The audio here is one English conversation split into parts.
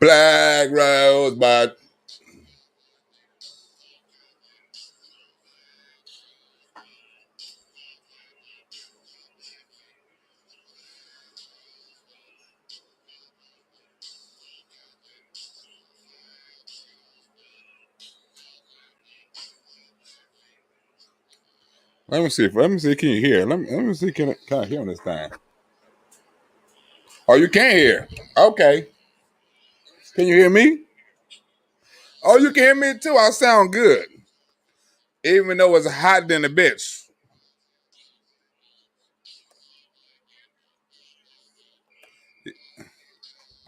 Black Rosebud. Let me see. Let me see. Can you hear? Let me see. Can I hear on this thing? Oh, you can't hear. Okay. Can you hear me? Oh, you can hear me too. I sound good, even though it's hot than a bitch.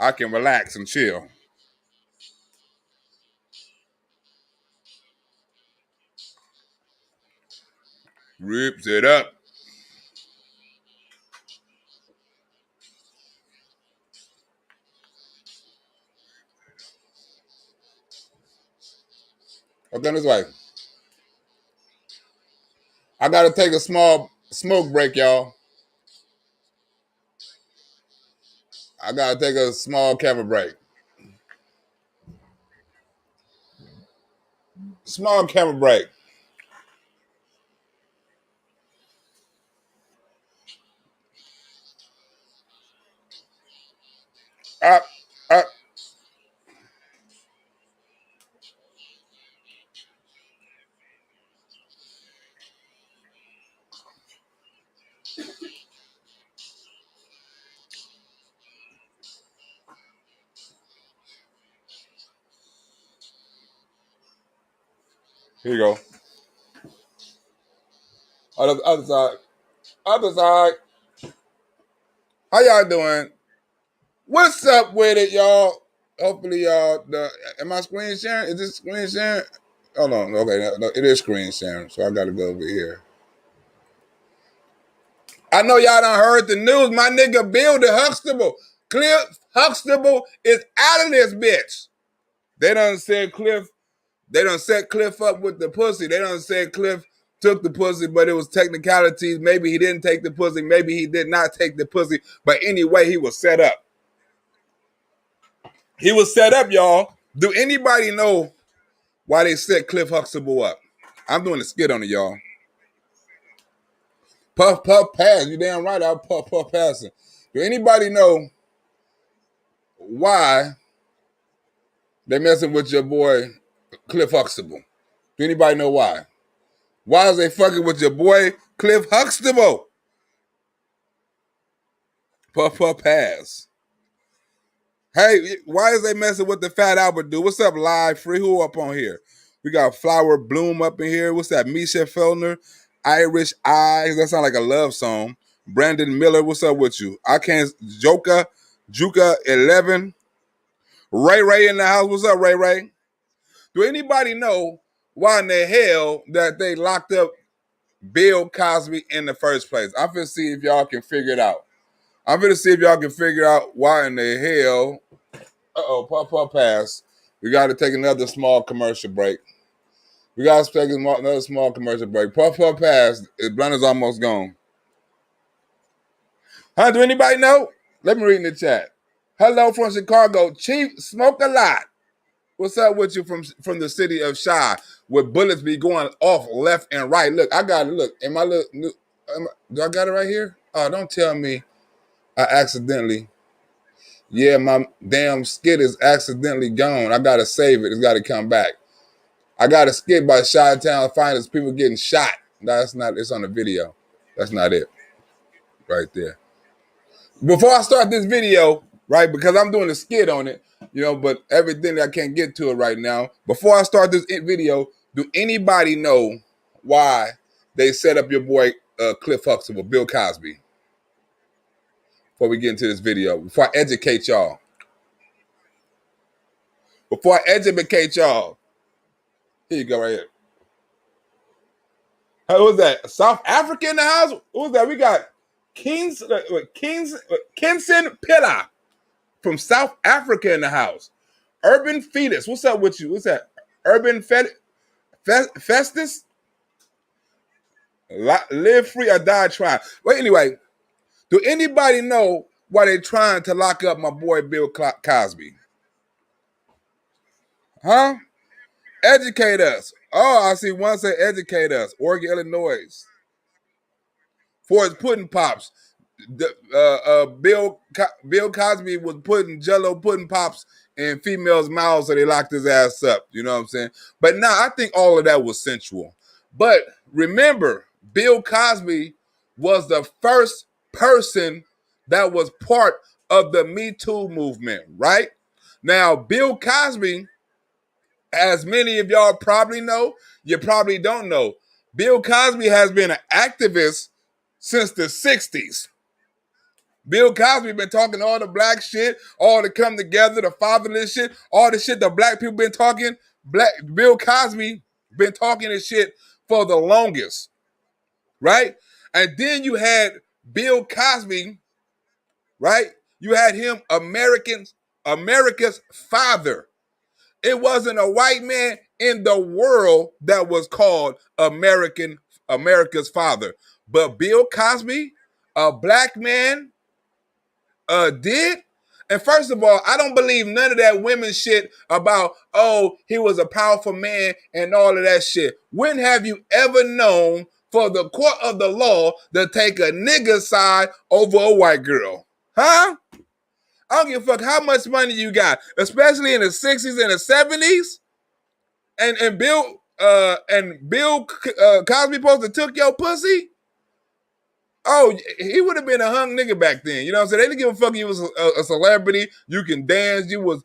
I can relax and chill. Rips it up. Okay, this way. I gotta take a small smoke break, y'all. I gotta take a small camera break. Small camera break. Up, up. Here you go. Other side. Other side. How y'all doing? What's up with it, y'all? Hopefully, y'all. Am I screen sharing? Is this screen sharing? Hold on. Okay, no, it is screen sharing. So I gotta go over here. I know y'all done heard the news. My nigga Bill the Huxtable, Cliff Huxtable is out of this bitch. They done said Cliff. They done set Cliff up with the pussy. They done said Cliff took the pussy, but it was technicalities. Maybe he didn't take the pussy. Maybe he did not take the pussy. But anyway, he was set up. He was set up, y'all. Do anybody know why they set Cliff Huxtable up? I'm doing a skit on it, y'all. Puff, puff, pass. You damn right. I'll puff, puff, passing. Do anybody know why they messing with your boy Cliff Huxtable? Do anybody know why? Why is they fucking with your boy Cliff Huxtable? Puff, puff, pass. Hey, why is they messing with the Fat Albert dude? What's up, live free? Who up on here? We got Flower Bloom up in here. What's that? Misha Fellner, Irish Eyes. That sounds like a love song. Brandon Miller, what's up with you? I can't. Juka 11. Ray Ray in the house. What's up, Ray Ray? Do anybody know why in the hell that they locked up Bill Cosby in the first place? I'm finna see if y'all can figure it out. I'm finna see if y'all can figure out why in the hell. Pop pass. We got to take another small commercial break. We got to take another small commercial break. Puff pass. Blunt is almost gone. Huh? Do anybody know? Let me read in the chat. Hello from Chicago. Chief Smoke a Lot. What's up with you from the city of Chi, where bullets be going off left and right? Look, I got it. Look, am I look? Do I got it right here? Oh, don't tell me I accidentally. Yeah, my damn skit is accidentally gone. I gotta save it. It's gotta come back. I got a skit by Chi-Town Finest. People getting shot. No, that's not. It's on the video. That's not it. Right there. Before I start this video, right, because I'm doing a skit on it, but everything I can't get to it right now. Before I start this video, do anybody know why they set up your boy Cliff Huxtable, Bill Cosby? Before we get into this video, before I educate y'all. Here you go, right here. Who was that? South Africa in the house? Who was that? We got Kinson Pilla from South Africa in the house. Urban Fetus. What's up with you? What's that? Urban Festus? Live free or die trying. Well, anyway, do anybody know why they trying to lock up my boy Bill Cosby? Huh? Educate us. Oh, I see one say educate us. Oregon, Illinois. For his pudding pops. Bill Cosby was putting Jello pudding pops in females' mouths, so they locked his ass up. You know what I'm saying? But now I think all of that was sensual. But remember, Bill Cosby was the first person that was part of the Me Too movement, right? Now, Bill Cosby, as many of y'all probably know, you probably don't know, Bill Cosby has been an activist since the 60s. Bill Cosby been talking all the black shit, all the come together, the fatherless shit, all the shit the black people been talking. Bill Cosby been talking this shit for the longest, right? And then you had Bill Cosby, right? You had him America's father. It wasn't a white man in the world that was called America's father. But Bill Cosby, a black man, did. And first of all, I don't believe none of that women shit about, oh, he was a powerful man and all of that shit. When have you ever known for the court of the law to take a nigga side over a white girl? Huh? I don't give a fuck how much money you got, especially in the 60s and the 70s. And Bill Cosby supposed to took your pussy? Oh, he would have been a hung nigga back then. You know what I'm saying? They didn't give a fuck. You was a celebrity. You can dance. You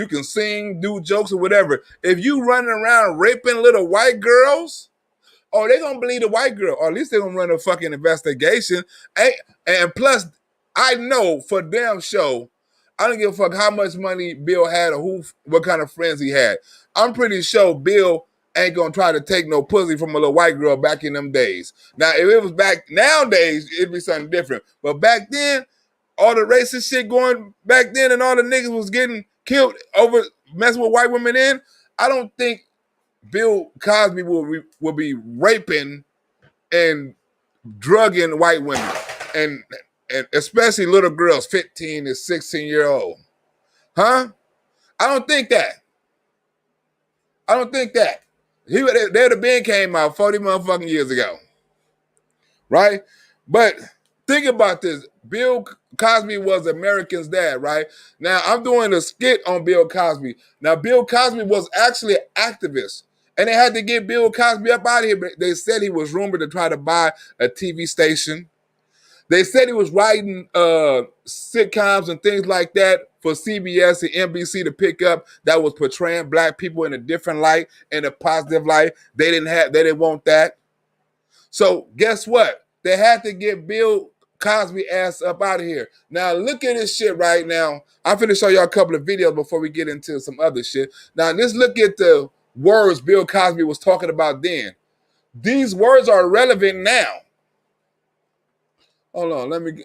can sing, do jokes or whatever. If you running around raping little white girls, oh, they gonna believe the white girl, or at least they gonna run a fucking investigation. And plus, I know for damn sure, I don't give a fuck how much money Bill had or what kind of friends he had. I'm pretty sure Bill ain't gonna try to take no pussy from a little white girl back in them days. Now, if it was back nowadays, it'd be something different. But back then, all the racist shit going back then, and all the niggas was getting killed over messing with white women in. I don't think Bill Cosby will be raping and drugging white women, and especially little girls, 15 to 16-year-old. Huh? I don't think that. I don't think that. They'd have been came out 40 motherfucking years ago. Right? But think about this. Bill Cosby was American's dad, right? Now, I'm doing a skit on Bill Cosby. Now, Bill Cosby was actually an activist. And they had to get Bill Cosby up out of here. But they said he was rumored to try to buy a TV station. They said he was writing sitcoms and things like that for CBS and NBC to pick up that was portraying black people in a different light, in a positive light. They didn't want that. So guess what? They had to get Bill Cosby ass up out of here. Now look at this shit right now. I'm finna show y'all a couple of videos before we get into some other shit. Now let's look at the words Bill Cosby was talking about then. These words are relevant now. Hold on, let me.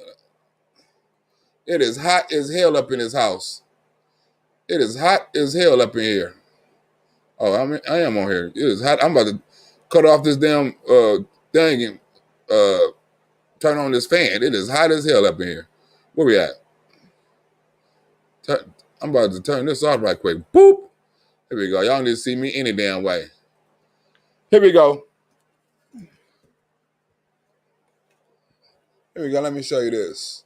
It is hot as hell up in his house. It is hot as hell up in here. Oh, I am on here. It is hot. I'm about to cut off this damn thing and turn on this fan. It is hot as hell up in here. Where we at? I'm about to turn this off right quick. Boop. Here we go. Y'all need to see me any damn way. Here we go. Here we go. Let me show you this.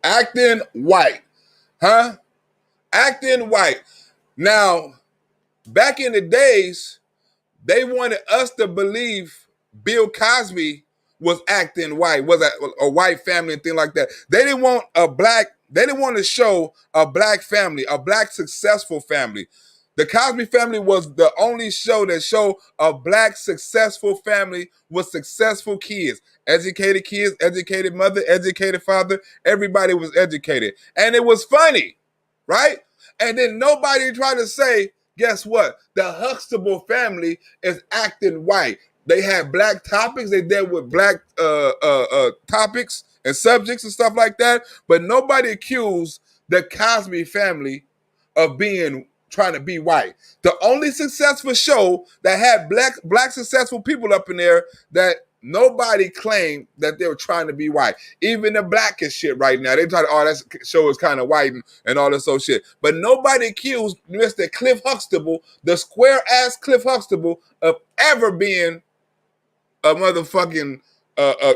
Acting white. Huh? Acting white. Now, back in the days, they wanted us to believe Bill Cosby was acting white, was a white family and things like that. They didn't want they didn't want to show a black family, a black successful family. The Cosby Family was the only show that showed a black successful family with successful kids. Educated kids, educated mother, educated father. Everybody was educated. And it was funny, right? And then nobody tried to say, guess what? The Huxtable family is acting white. They had black topics. They dealt with black topics and subjects and stuff like that. But nobody accused the Cosby family of being trying to be white. The only successful show that had black successful people up in there that nobody claimed that they were trying to be white. Even the blackest shit right now, they try to, oh, that show is kind of white and all this old shit. But nobody accused Mr. Cliff Huxtable, the square ass Cliff Huxtable, of ever being a motherfucking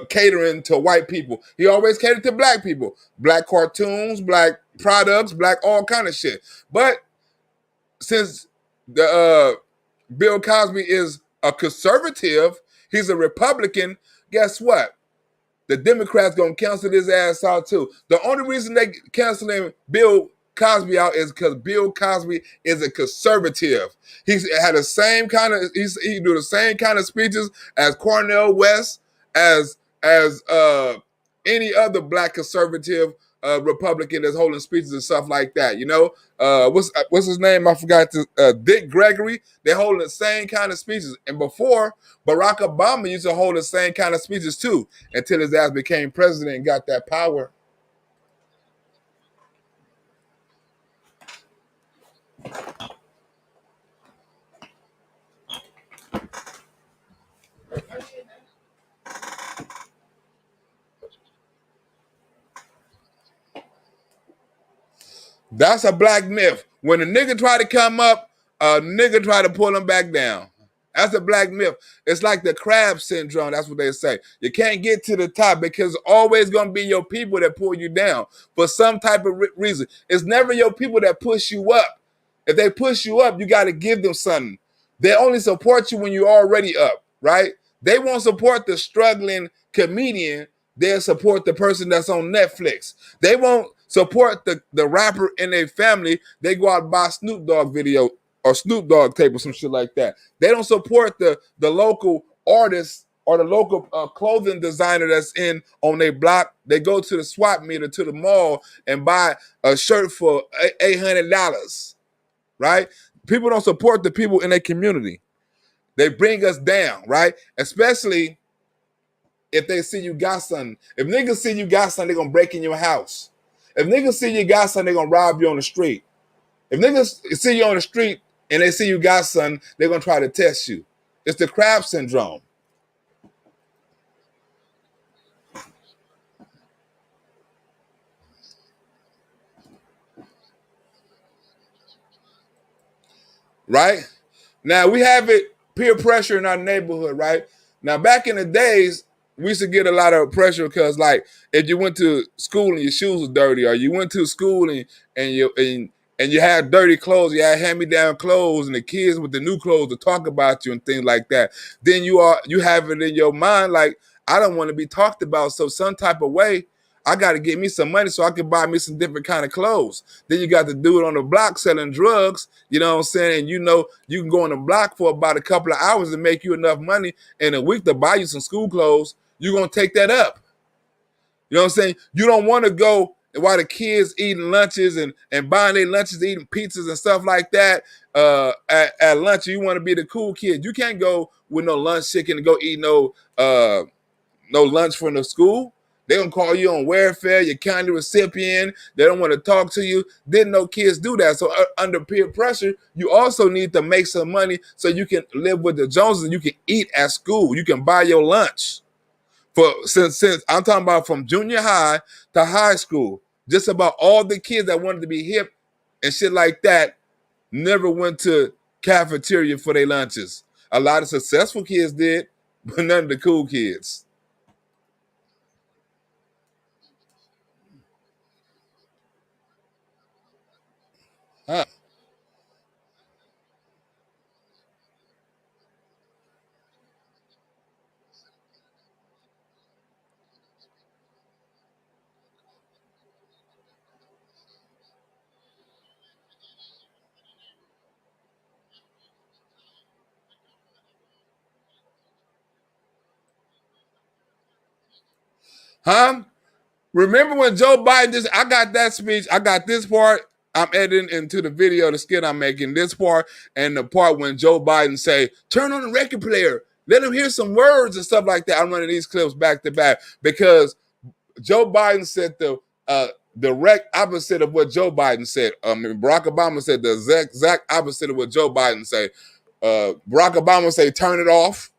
catering to white people. He always catered to black people, black cartoons, black products, black all kind of shit. But since the Bill Cosby is a conservative, he's a Republican. Guess what? The Democrats gonna cancel his ass out too. The only reason they canceling Bill Cosby out is because Bill Cosby is a conservative. He's had the same kind of he do the same kind of speeches as Cornel West, as any other black conservative Republican that's holding speeches and stuff like that. You know, what's his name? I forgot. Dick Gregory. They're holding the same kind of speeches. And before, Barack Obama used to hold the same kind of speeches too, until his ass became president and got that power. That's a black myth. When a nigga try to come up, a nigga try to pull him back down. That's a black myth. It's like the crab syndrome. That's what they say. You can't get to the top because it's always going to be your people that pull you down for some type of reason. It's never your people that push you up. If they push you up, you got to give them something. They only support you when you're already up, right? They won't support the struggling comedian. They'll support the person that's on Netflix. They won't support the rapper in their family. They go out and buy Snoop Dogg video or Snoop Dogg tape or some shit like that. They don't support the local artist or the local clothing designer that's in on their block. They go to the swap meet or to the mall and buy a shirt for $800, right? People don't support the people in their community. They bring us down, right? Especially if they see you got something. If niggas see you got something, they're going to break in your house. If niggas see you got something, they're going to rob you on the street. If niggas see you on the street and they see you got something, they're going to try to test you. It's the crab syndrome. Right? Now, we have it peer pressure in our neighborhood, right? Now, back in the days, we used to get a lot of pressure because, like, if you went to school and your shoes were dirty, or you went to school and you had dirty clothes, you had hand-me-down clothes, and the kids with the new clothes to talk about you and things like that, then you have it in your mind like, I don't want to be talked about, so some type of way, I got to get me some money so I can buy me some different kind of clothes. Then you got to do it on the block selling drugs, you know what I'm saying? And you know you can go on the block for about a couple of hours and make you enough money in a week to buy you some school clothes. You're going to take that up. You know what I'm saying? You don't want to go while the kids eating lunches and buying their lunches, eating pizzas and stuff like that at lunch. You want to be the cool kid. You can't go with no lunch chicken and go eat no lunch from the school. They're going to call you on welfare, your county recipient. They don't want to talk to you. Didn't know kids do that. So under peer pressure, you also need to make some money so you can live with the Joneses and you can eat at school. You can buy your lunch. Since I'm talking about from junior high to high school, just about all the kids that wanted to be hip and shit like that never went to cafeteria for their lunches. A lot of successful kids did, but none of the cool kids. Huh? Huh? Remember when Joe Biden I got that speech, I got this part, I'm editing into the video, the skit I'm making, this part, and the part when Joe Biden say, turn on the record player, let him hear some words and stuff like that. I'm running these clips back to back because Joe Biden said direct opposite of what Joe Biden said. Barack Obama said the exact opposite of what Joe Biden said. Barack Obama say turn it off.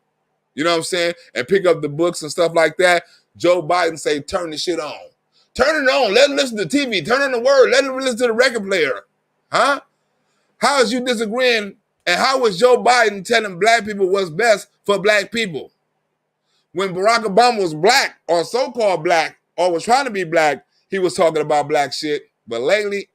You know what I'm saying? And pick up the books and stuff like that. Joe Biden say turn the shit on. Turn it on. Let him listen to TV. Turn on the word. Let him listen to the record player. Huh? How is you disagreeing? And how was Joe Biden telling black people what's best for black people? When Barack Obama was black or so-called black or was trying to be black, he was talking about black shit. But lately,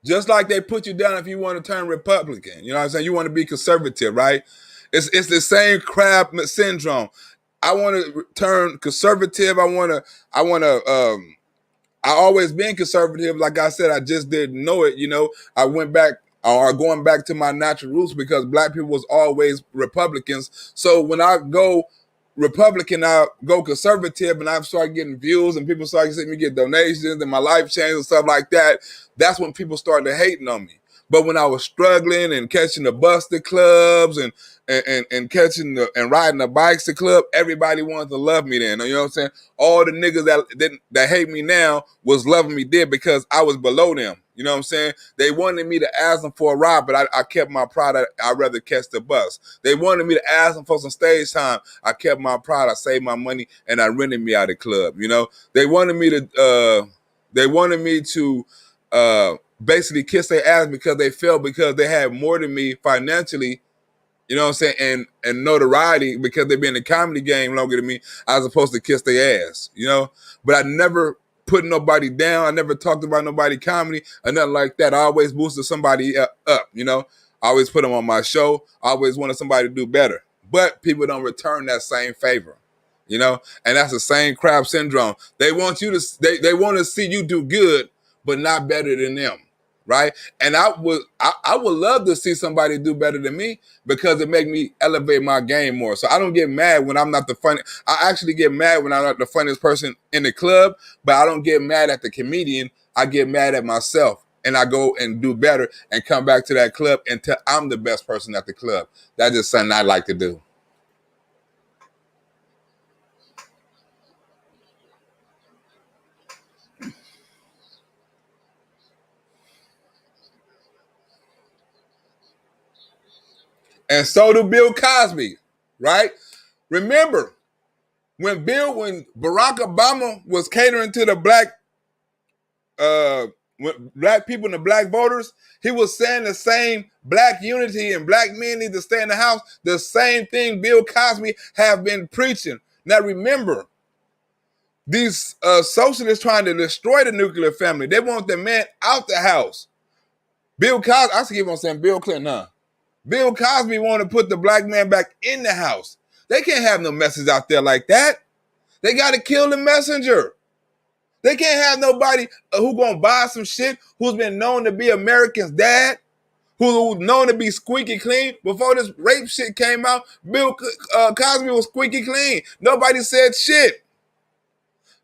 just like they put you down if you want to turn Republican. You know what I'm saying? You want to be conservative, right? It's the same crab syndrome. I want to turn conservative. I always been conservative. Like I said, I just didn't know it. You know, I went back or going back to my natural roots because black people was always Republicans. So when I go Republican, I go conservative, and I start getting views, and people start seeing me get donations, and my life changed and stuff like that. That's when people started hating on me. But when I was struggling and catching the bus to clubs and catching and riding the bikes to club, everybody wanted to love me then. You know what I'm saying? All the niggas that hate me now was loving me then because I was below them. You know what I'm saying? They wanted me to ask them for a ride, but I kept my pride. I'd rather catch the bus. They wanted me to ask them for some stage time. I kept my pride. I saved my money and I rented me out of the club. You know, they wanted me to basically kiss their ass because they felt because they had more than me financially, you know what I'm saying, and notoriety because they've been in the comedy game longer than me. I was supposed to kiss their ass, you know. But I never put nobody down. I never talked about nobody comedy or nothing like that. I always boosted somebody up, you know. I always put them on my show. I always wanted somebody to do better. But people don't return that same favor, you know. And that's the same crab syndrome. They want you to they want to see you do good, but not better than them. Right. And I would love to see somebody do better than me because it make me elevate my game more. So I don't get mad when I'm not the funny. I actually get mad when I'm not the funniest person in the club, but I don't get mad at the comedian. I get mad at myself and I go and do better and come back to that club until I'm the best person at the club. That's just something I like to do. And so do Bill Cosby, right? Remember, when Barack Obama was catering to the black people and the black voters, he was saying the same black unity and black men need to stay in the house. The same thing Bill Cosby have been preaching. Now remember, these socialists trying to destroy the nuclear family. They want the man out the house. Bill Cosby, I keep on saying Bill Clinton, huh? Bill Cosby want to put the black man back in the house. They can't have no message out there like that. They got to kill the messenger. They can't have nobody who gonna buy some shit who's been known to be American's dad, who's known to be squeaky clean. Before this rape shit came out, Bill Cosby was squeaky clean. Nobody said shit.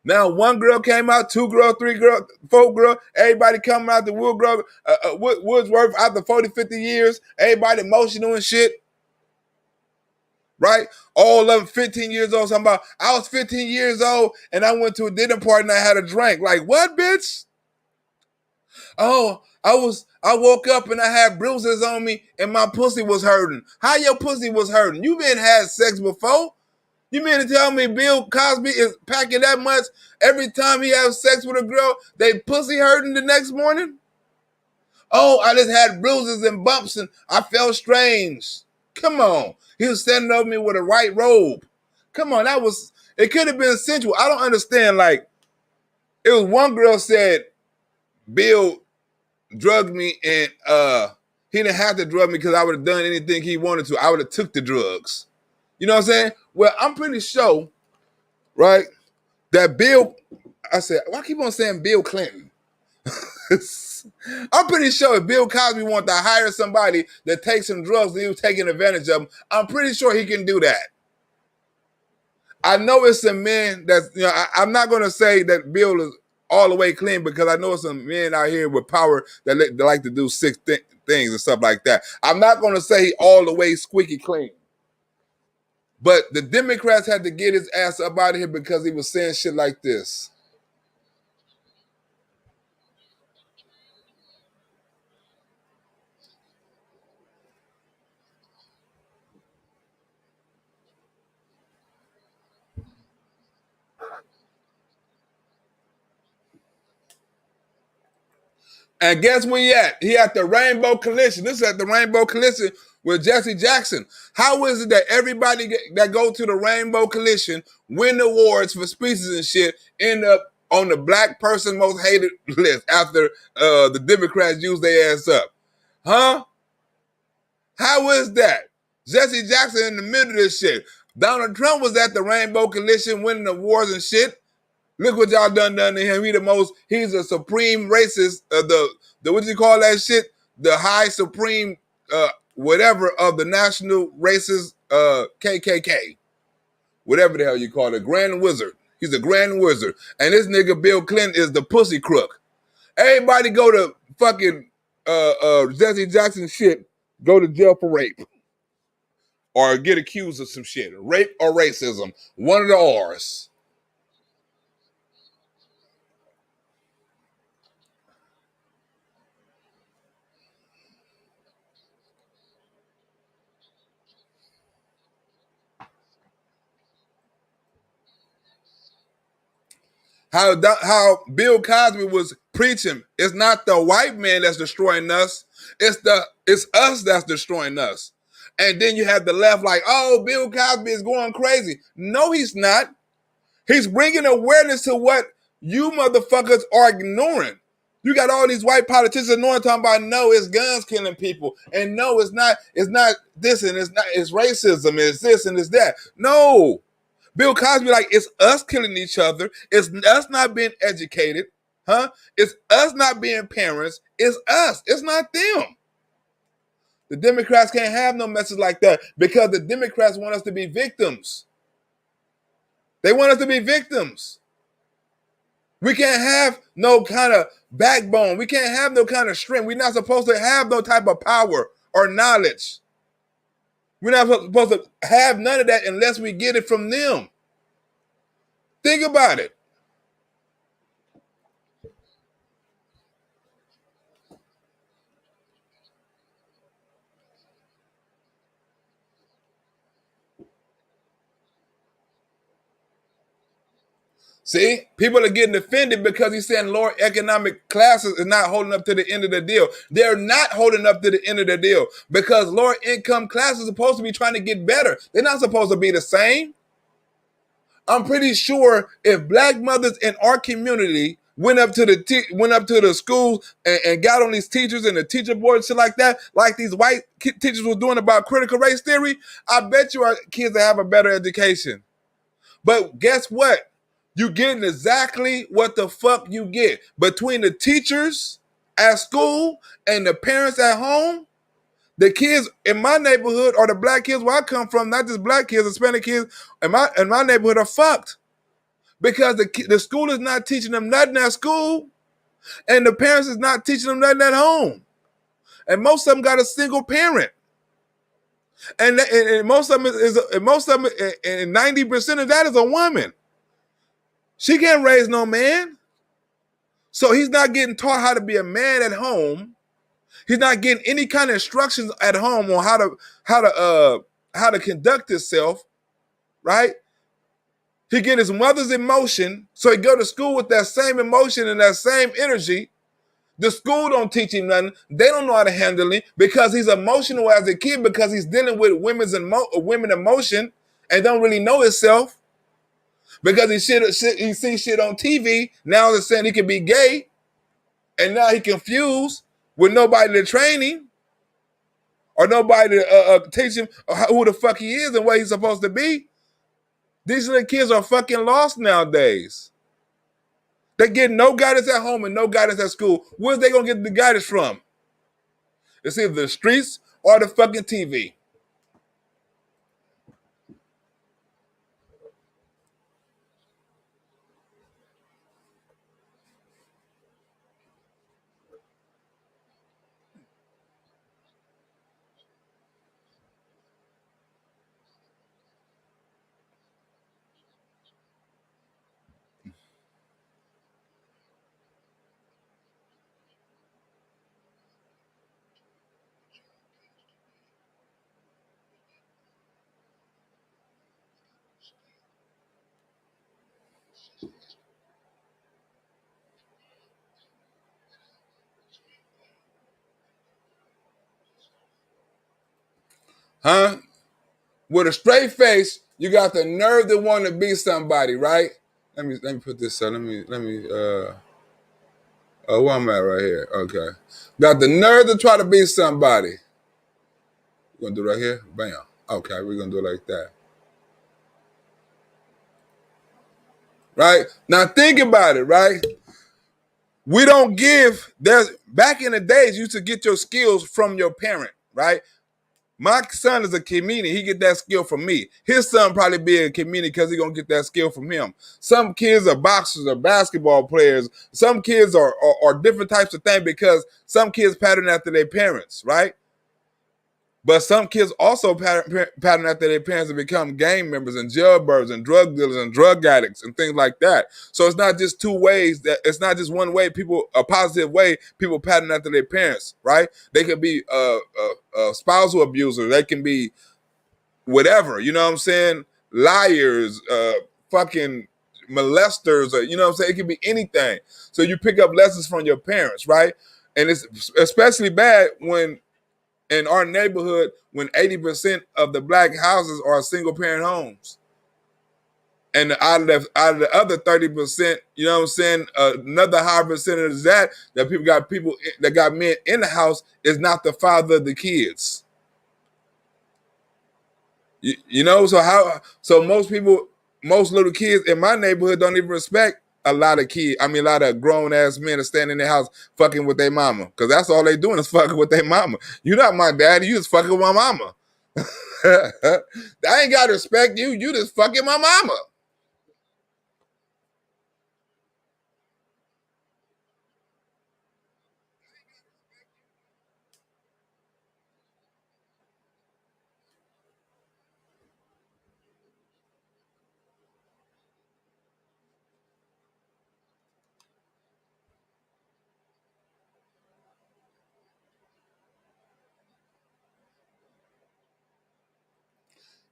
Now one girl came out, two girls, three girls, four girls. Everybody coming out the Woodsworth after 40, 50 years. Everybody emotional and shit. Right? All of them 15 years old. Something about, I was 15 years old and I went to a dinner party and I had a drink. Like, what, bitch? Oh, I woke up and I had bruises on me and my pussy was hurting. How your pussy was hurting? You been had sex before? You mean to tell me Bill Cosby is packing that much every time he has sex with a girl, they pussy hurting the next morning? Oh, I just had bruises and bumps and I felt strange. Come on. He was standing over me with a white robe. Come on, it could have been sensual. I don't understand. Like, it was one girl said, Bill drugged me and he didn't have to drug me because I would have done anything he wanted to. I would have took the drugs. You know what I'm saying? Well, I'm pretty sure, right, that Bill, I said, why keep on saying Bill Clinton? I'm pretty sure if Bill Cosby wanted to hire somebody that takes some drugs and he was taking advantage of them, I'm pretty sure he can do that. I know it's some men that's, I'm not going to say that Bill is all the way clean because I know some men out here with power that like to do sick things and stuff like that. I'm not going to say he all the way squeaky clean. But the Democrats had to get his ass up out of here because he was saying shit like this. And guess where he at? He at the Rainbow Collision. This is at the Rainbow Collision with Jesse Jackson. How is it that everybody that go to the Rainbow Collision, win awards for speeches and shit, end up on the black person most hated list after the Democrats use their ass up? Huh? How is that? Jesse Jackson in the middle of this shit. Donald Trump was at the Rainbow Collision winning awards and shit. Look what y'all done to him. He's a supreme racist. The what do you call that shit? The high supreme whatever of the national racist KKK. Whatever the hell you call it. Grand Wizard. He's a grand wizard. And this nigga Bill Clinton is the pussy crook. Everybody go to fucking Jesse Jackson shit, go to jail for rape. Or get accused of some shit. Rape or racism. One of the R's. How Bill Cosby was preaching, it's not the white man that's destroying us, it's us that's destroying us. And then you have the left like, oh, Bill Cosby is going crazy. No, he's not. He's bringing awareness to what you motherfuckers are ignoring. You got all these white politicians ignoring, talking about no, it's guns killing people, and no, it's not this, and it's racism, it's this and it's that. No. Bill Cosby, like, it's us killing each other. It's us not being educated, huh? It's us not being parents. It's us. It's not them. The Democrats can't have no message like that because the Democrats want us to be victims. They want us to be victims. We can't have no kind of backbone. We can't have no kind of strength. We're not supposed to have no type of power or knowledge. We're not supposed to have none of that unless we get it from them. Think about it. See, people are getting offended because he's saying lower economic classes is not holding up to the end of the deal. They're not holding up to the end of the deal because lower income classes are supposed to be trying to get better. They're not supposed to be the same. I'm pretty sure if black mothers in our community went up to the schools and got on these teachers and the teacher board and shit like that, like these white teachers were doing about critical race theory, I bet you our kids will have a better education. But guess what? You getting exactly what the fuck you get between the teachers at school and the parents at home. The kids in my neighborhood or the black kids where I come from, not just black kids, Hispanic kids in my neighborhood are fucked because the school is not teaching them nothing at school, and the parents is not teaching them nothing at home, and most of them got a single parent, and most of them and 90% of that is a woman. She can't raise no man, so he's not getting taught how to be a man at home. He's not getting any kind of instructions at home on how to conduct himself, right? He get his mother's emotion, so he go to school with that same emotion and that same energy. The school don't teach him nothing. They don't know how to handle it because he's emotional as a kid because he's dealing with women emotion and don't really know himself because he sees shit on TV. Now they're saying he can be gay, and now he confused with nobody to train him or nobody to teach him who the fuck he is and what he's supposed to be. These little kids are fucking lost nowadays. They get no guidance at home and no guidance at school. Where's they gonna get the guidance from? It's either the streets or the fucking TV. Huh? With a straight face, you got the nerve to want to be somebody, right? Let me put this up. Let me where I'm at right here. Okay. Got the nerve to try to be somebody. We're gonna do it right here. Bam. Okay, we're gonna do it like that. Right? Now think about it, right? We don't give there's back in the days you used to get your skills from your parent, right? My son is a comedian. He get that skill from me. His son probably be a comedian because he gonna get that skill from him. Some kids are boxers or basketball players. Some kids are different types of things because some kids pattern after their parents, right? But some kids also pattern after their parents and become gang members and jailbirds and drug dealers and drug addicts and things like that. So it's not just two ways that it's not just one way people a positive way people pattern after their parents, right? They could be spousal abusers. They can be whatever. You know what I'm saying? Liars, fucking molesters, or you know what I'm saying? It can be anything. So you pick up lessons from your parents, right? And it's especially bad when in our neighborhood when 80% of the black houses are single parent homes. And out of the other 30%, you know what I'm saying, another high percentage of that people that got men in the house is not the father of the kids. You know, so most little kids in my neighborhood don't even respect a lot of kids. I mean, a lot of grown ass men are standing in their house fucking with their mama. Cause that's all they doing is fucking with their mama. You not my daddy, you just fucking with my mama. I ain't gotta respect you, you just fucking my mama.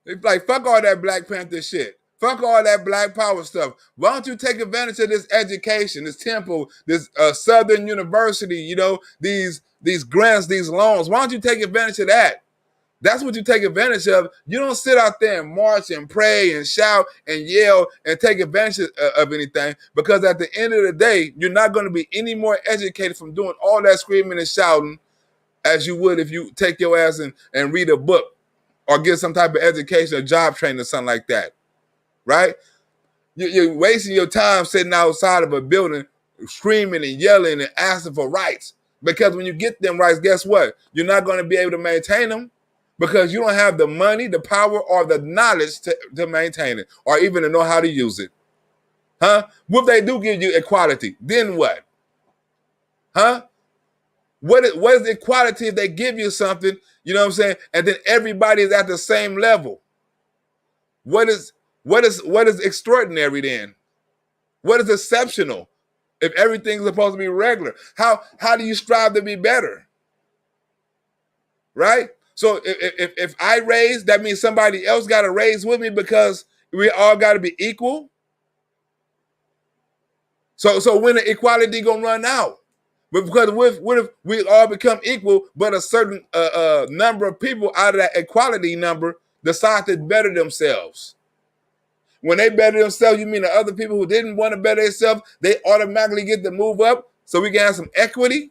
It's like fuck all that Black Panther shit. Fuck all that Black Power stuff. Why don't you take advantage of this education, this temple, this Southern University? You know these grants, these loans. Why don't you take advantage of that? That's what you take advantage of. You don't sit out there and march and pray and shout and yell and take advantage of anything because at the end of the day, you're not going to be any more educated from doing all that screaming and shouting as you would if you take your ass and read a book or get some type of education or job training or something like that, right? You're wasting your time sitting outside of a building screaming and yelling and asking for rights because when you get them rights, guess what? You're not going to be able to maintain them because you don't have the money, the power, or the knowledge to maintain it or even to know how to use it. Huh? What if they do give you equality? Then what? Huh? What is equality if they give you something, you know what I'm saying, and then everybody is at the same level? What is extraordinary then? What is exceptional if everything's supposed to be regular? How do you strive to be better? Right? So if I raise, that means somebody else got to raise with me because we all got to be equal. So when the equality gonna run out? But because what if we all become equal, but a certain number of people out of that equality number decide to better themselves? When they better themselves, you mean the other people who didn't want to better themselves, they automatically get to move up so we can have some equity?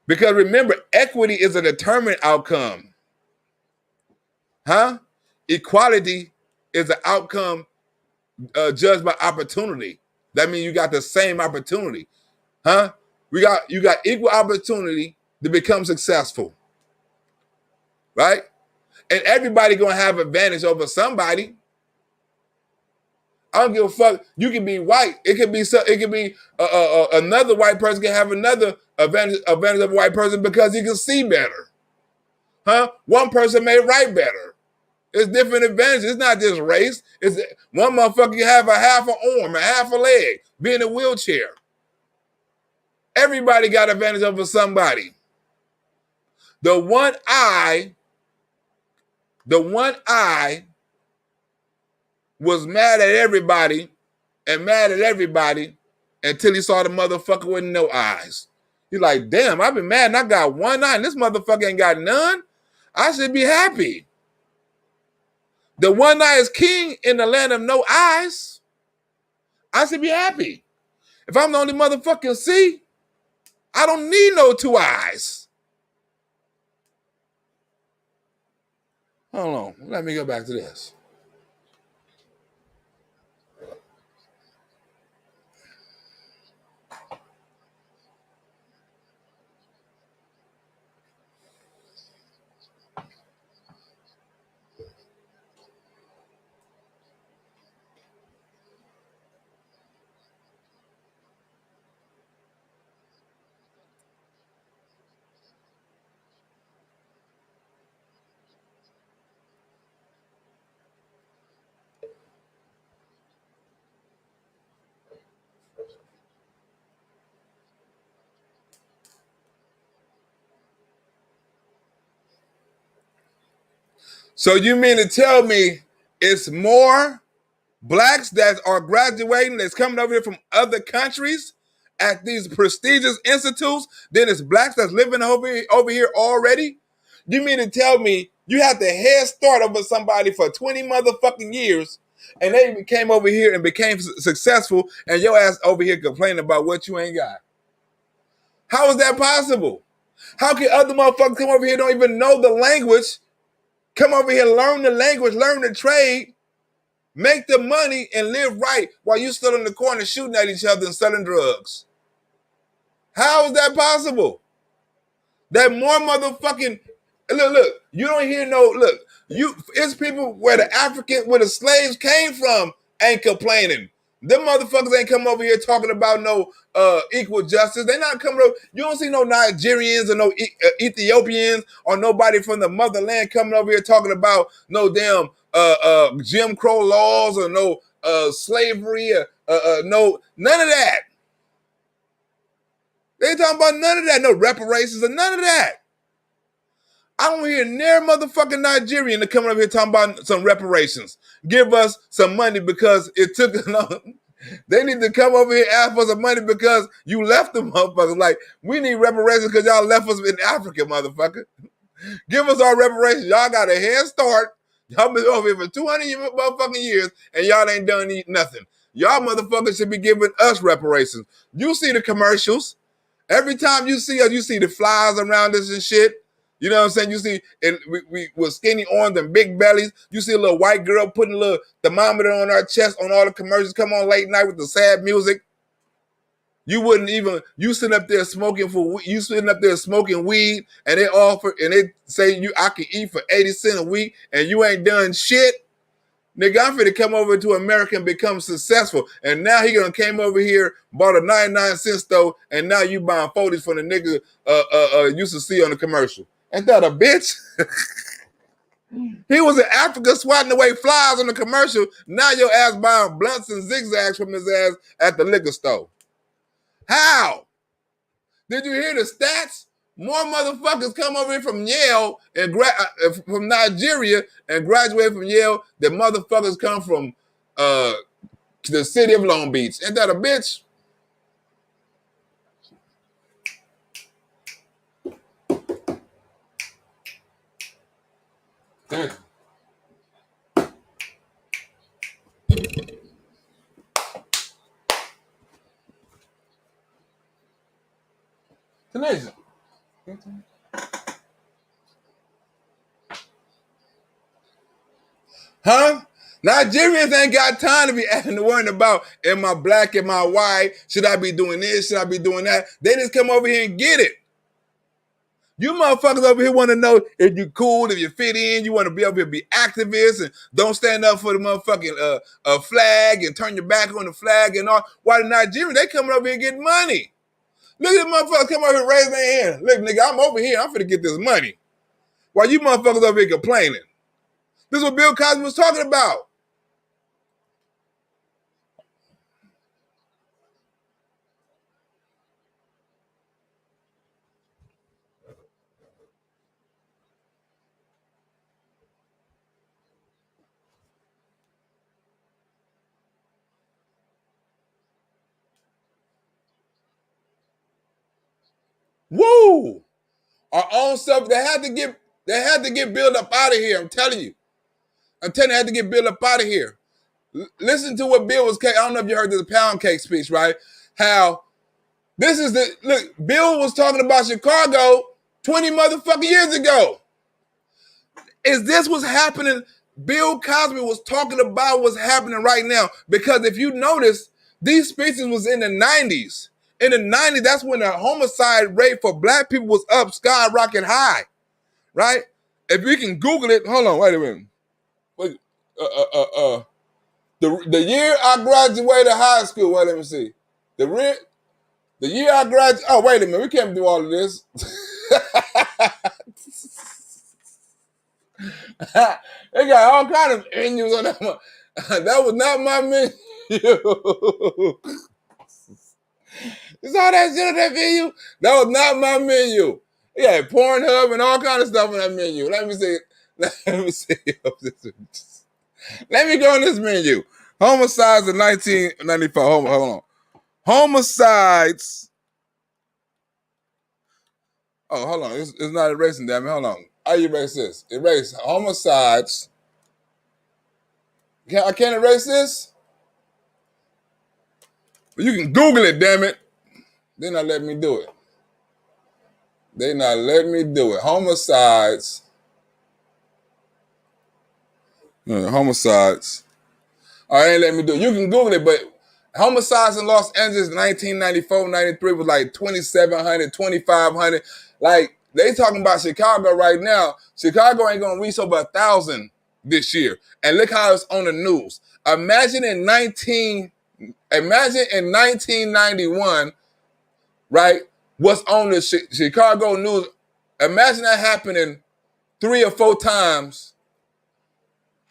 Because remember, equity is a determined outcome. Huh? Equality is an outcome judged by opportunity. That means you got the same opportunity. Huh? You got equal opportunity to become successful. Right? And everybody gonna have advantage over somebody. I don't give a fuck. You can be white. It could be another white person can have another advantage of a white person because he can see better. Huh? One person may write better. It's different advantages. It's not just race. It's one motherfucker can have a half an arm, a half a leg, be in a wheelchair. Everybody got advantage over somebody. The one eye was mad at everybody until he saw the motherfucker with no eyes. He's like, damn, I've been mad and I got one eye and this motherfucker ain't got none. I should be happy. The one eye is king in the land of no eyes. I should be happy. If I'm the only motherfucker see, I don't need no two eyes. Hold on. Let me go back to this. So you mean to tell me it's more blacks that are graduating that's coming over here from other countries at these prestigious institutes than it's blacks that's living over here already? You mean to tell me you had the head start over somebody for 20 motherfucking years and they came over here and became successful and your ass over here complaining about what you ain't got? How is that possible? How can other motherfuckers come over here don't even know the language, come over here, learn the language, learn the trade, make the money and live right while you stood in the corner shooting at each other and selling drugs? How is that possible? That more motherfucking look, you don't hear it's people where the slaves came from ain't complaining. Them motherfuckers ain't come over here talking about no equal justice. They not coming over. You don't see no Nigerians or no Ethiopians or nobody from the motherland coming over here talking about no damn Jim Crow laws or no slavery or no none of that. They ain't talking about none of that. No reparations or none of that. I don't hear near motherfucking Nigerian to come up here talking about some reparations. Give us some money because it took They need to come over here and ask for some money because you left them motherfuckers. Like, we need reparations because y'all left us in Africa, motherfucker. Give us our reparations. Y'all got a head start. Y'all been over here for 200 motherfucking years and y'all ain't done nothing. Y'all motherfuckers should be giving us reparations. You see the commercials. Every time you see us, you see the flies around us and shit. You know what I'm saying? You see, and we with skinny arms and big bellies. You see a little white girl putting a little thermometer on our chest on all the commercials. Come on late night with the sad music. You wouldn't even, you sitting up there smoking weed, and they offer, and they say I can eat for 80 cents a week, and you ain't done shit. Nigga, I'm finna come over to America and become successful. And now he gonna came over here, bought a 99-cent stove, and now you buying 40s for the nigga used to see on the commercial. Ain't that a bitch? He was in Africa swatting away flies on the commercial. Now your ass buying blunts and zigzags from his ass at the liquor store. How? Did you hear the stats? More motherfuckers come over here from Yale and from Nigeria and graduate from Yale than motherfuckers come from the city of Long Beach. Ain't that a bitch? Thank you. Tanisha. Huh? Nigerians ain't got time to be worrying about, am I black, am I white, should I be doing this, should I be doing that? They just come over here and get it. You motherfuckers over here want to know if you cool, if you fit in, you want to be over here be activists and don't stand up for the motherfucking flag and turn your back on the flag and all. While the Nigerians, they coming over here getting money. Look at the motherfuckers come over here raising their hand. Look, nigga, I'm over here. I'm finna get this money. While you motherfuckers over here complaining. This is what Bill Cosby was talking about. Woo! Our own stuff, they had to get built up out of here. I'm telling you. They had to get Bill up out of here. Listen to what Bill was. I don't know if you heard the pound cake speech, right? How this is the look. Bill was talking about Chicago 20 motherfucking years ago. Is this what's happening? Bill Cosby was talking about what's happening right now. Because if you notice, these speeches was in the 90s. In the 90s, that's when the homicide rate for black people was up skyrocket high, right? If we can Google it, hold on, wait a minute. Wait, the year I graduated high school. Wait, let me see. The year I graduated. Oh, wait a minute. We can't do all of this. They got all kind of menus on that one. That was not my menu. You saw that shit on that menu? That was not my menu. He had Pornhub and all kind of stuff on that menu. Let me see. Let me see. Let me go on this menu. Homicides in 1994. Hold on. Homicides. Oh, hold on. It's not erasing, damn it. Hold on. How you erase this? Erase homicides. I can't erase this? You can Google it, damn it. They're not letting me do it. They not letting me do it. Homicides. Homicides. Oh, they ain't letting me do it. You can Google it, but homicides in Los Angeles 1994, 93 was like 2,700, 2,500. Like, they talking about Chicago right now. Chicago ain't going to reach over 1,000 this year. And look how it's on the news. Imagine in 1991, right, what's on the Chicago news. Imagine that happening 3 or 4 times.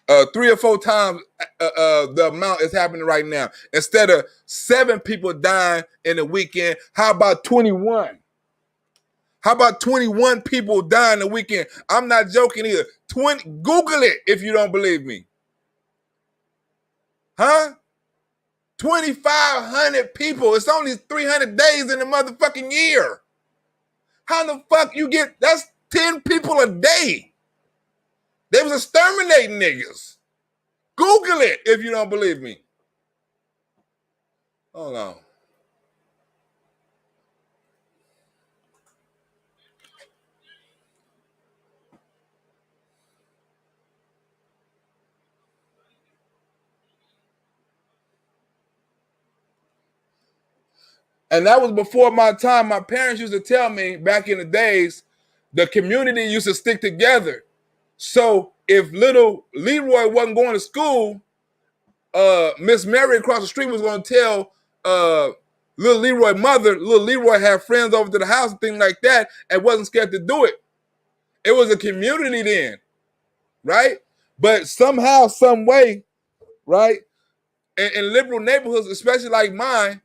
3 or 4 times the amount is happening right now. Instead of 7 people dying in a weekend, how about 21? How about 21 people dying a weekend? I'm not joking either. Google it if you don't believe me. Huh? 2,500 people. It's only 300 days in the motherfucking year. How the fuck you get, that's 10 people a day. They was exterminating niggas. Google it if you don't believe me. Hold on. And that was before my time. My parents used to tell me back in the days, the community used to stick together. So if little Leroy wasn't going to school, Miss Mary across the street was going to tell little Leroy mother, little Leroy had friends over to the house and things like that and wasn't scared to do it. It was a community then, right? But somehow, some way, right, in liberal neighborhoods, especially like mine,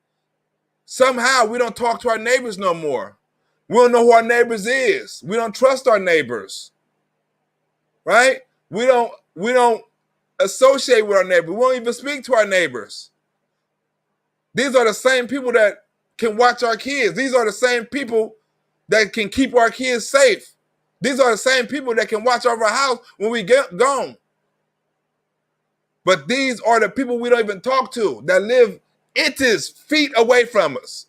somehow we don't talk to our neighbors no more. We don't know who our neighbors is. We don't trust our neighbors, right? We don't associate with our neighbors. We won't even speak to our neighbors. These are the same people that can watch our kids. These are the same people that can keep our kids safe. These are the same people that can watch over our house when we get gone. But these are the people we don't even talk to that live inches, feet away from us.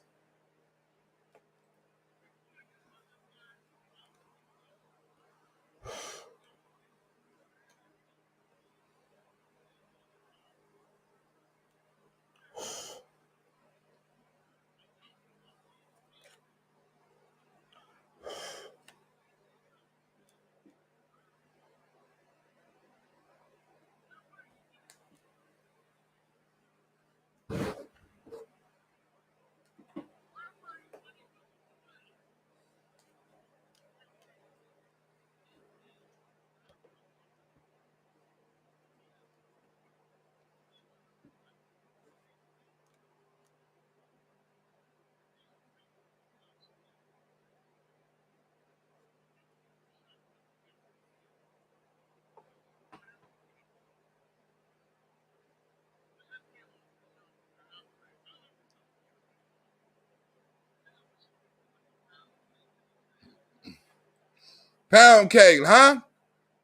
Pound cake, huh?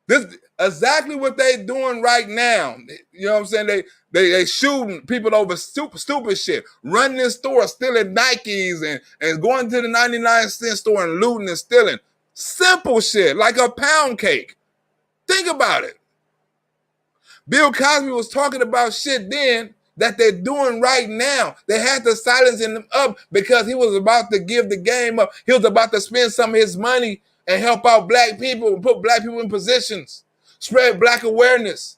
This exactly what they doing right now. You know what I'm saying? They shooting people over stupid shit, running in stores, stealing Nikes and going to the 99-cent store and looting and stealing. Simple shit, like a pound cake. Think about it. Bill Cosby was talking about shit then that they're doing right now. They had to silence him up because he was about to give the game up. He was about to spend some of his money and help out black people and put black people in positions, spread black awareness.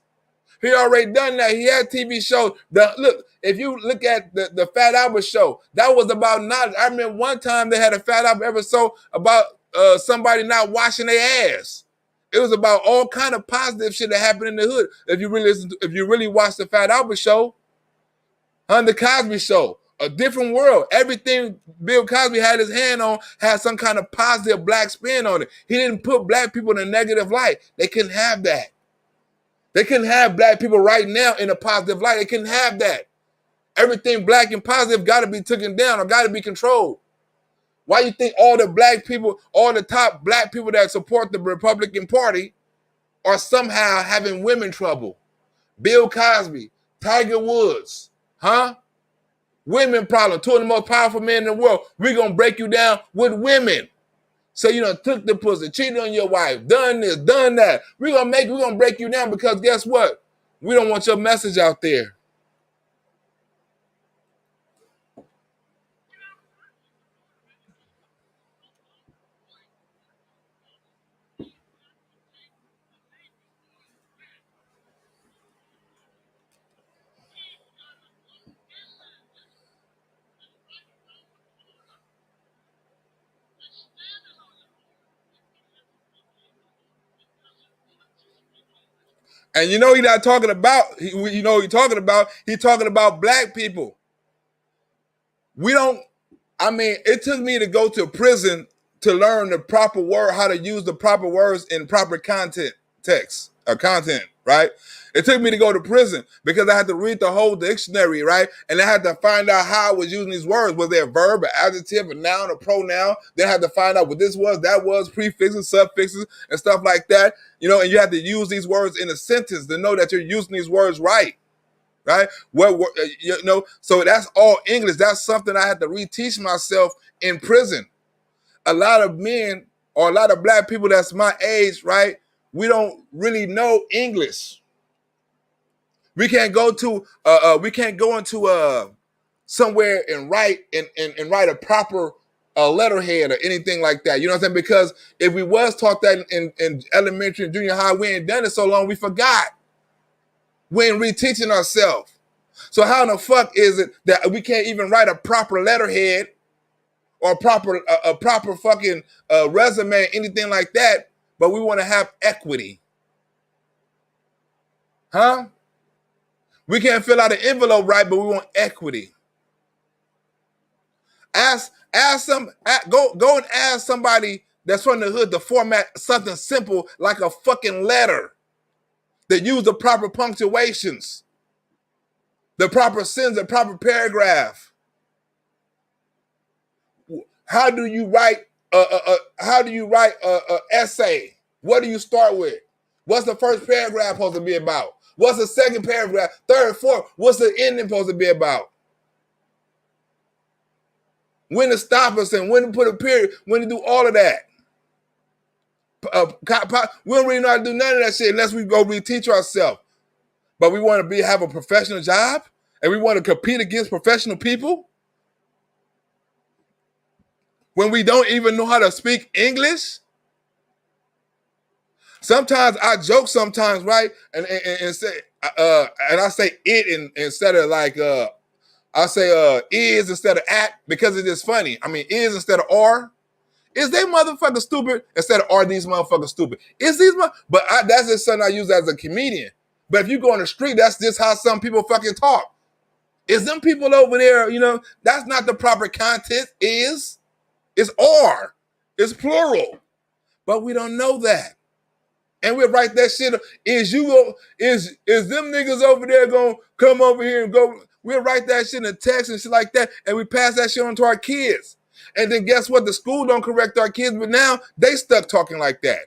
He already done that. He had TV shows. Look, if you look at the Fat Albert show, that was about knowledge. I remember one time they had a Fat Albert episode about somebody not washing their ass. It was about all kind of positive shit that happened in the hood. If you really watch the Fat Albert show, the Cosby Show, a different world. Everything Bill Cosby had his hand on had some kind of positive black spin on it. He didn't put black people in a negative light. They couldn't have that. They couldn't have black people right now in a positive light. They couldn't have that. Everything black and positive got to be taken down or got to be controlled. Why you think all the black people, all the top black people that support the Republican Party are somehow having women trouble? Bill Cosby, Tiger Woods, huh? Women problem, two of the most powerful men in the world. We're going to break you down with women. So you done took the pussy, cheated on your wife, done this, done that. We're gonna break you down because guess what? We don't want your message out there. And you know he's not talking about, you know he's talking about, black people. We don't, I mean, it took me to go to prison to learn the proper word, how to use the proper words in proper content, text, or content, right? It took me to go to prison because I had to read the whole dictionary, right? And I had to find out how I was using these words. Was there a verb, an adjective, a noun, a pronoun? Then I had to find out what this was, that was, prefixes, suffixes, and stuff like that. You know, and you have to use these words in a sentence to know that you're using these words right. Right? You know, so that's all English. That's something I had to reteach myself in prison. A lot of men or a lot of black people that's my age, right? We don't really know English. We can't go to into somewhere and write and write a proper letterhead or anything like that. You know what I'm saying? Because if we was taught that in elementary and junior high, we ain't done it so long we forgot. We ain't reteaching ourselves. So how in the fuck is it that we can't even write a proper letterhead or a proper fucking resume, anything like that, but we want to have equity? Huh? We can't fill out an envelope right, but we want equity. Go and ask somebody that's from the hood to format something simple like a fucking letter that use the proper punctuations, the proper sentence, the proper paragraph. How do you write a essay? What do you start with? What's the first paragraph supposed to be about? What's the second paragraph? Third, fourth? What's the ending supposed to be about? When to stop us and when to put a period, when to do all of that. We don't really know how to do none of that shit unless we go reteach ourselves. But we want to have a professional job and we want to compete against professional people when we don't even know how to speak English. Sometimes I joke sometimes, right? And say and I say it instead of like I say is instead of at because it is funny. I mean is instead of are. Is they motherfucker stupid instead of are these motherfuckers stupid? Is these but that's just something I use as a comedian. But if you go on the street, that's just how some people fucking talk. Is them people over there, you know, that's not the proper content. It's are. It's plural. But we don't know that. And we'll write that shit. Is them niggas over there gonna come over here and go? We'll write that shit in a text and shit like that, and we pass that shit on to our kids. And then guess what? The school don't correct our kids, but now they stuck talking like that.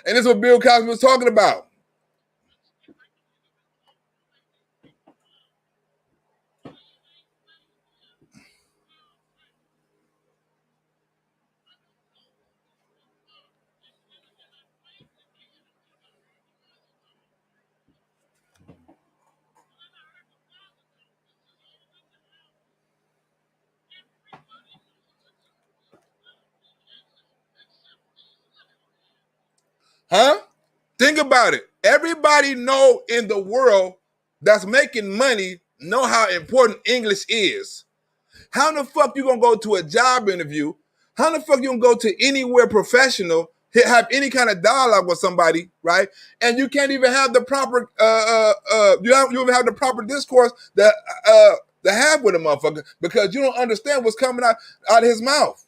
And this is what Bill Cosby was talking about. Huh? Think about it. Everybody know in the world that's making money know how important English is. How the fuck you gonna go to a job interview? How the fuck you gonna go to anywhere professional, have any kind of dialogue with somebody, right? And you can't even have the proper you even have the proper discourse to have with a motherfucker because you don't understand what's coming out of his mouth.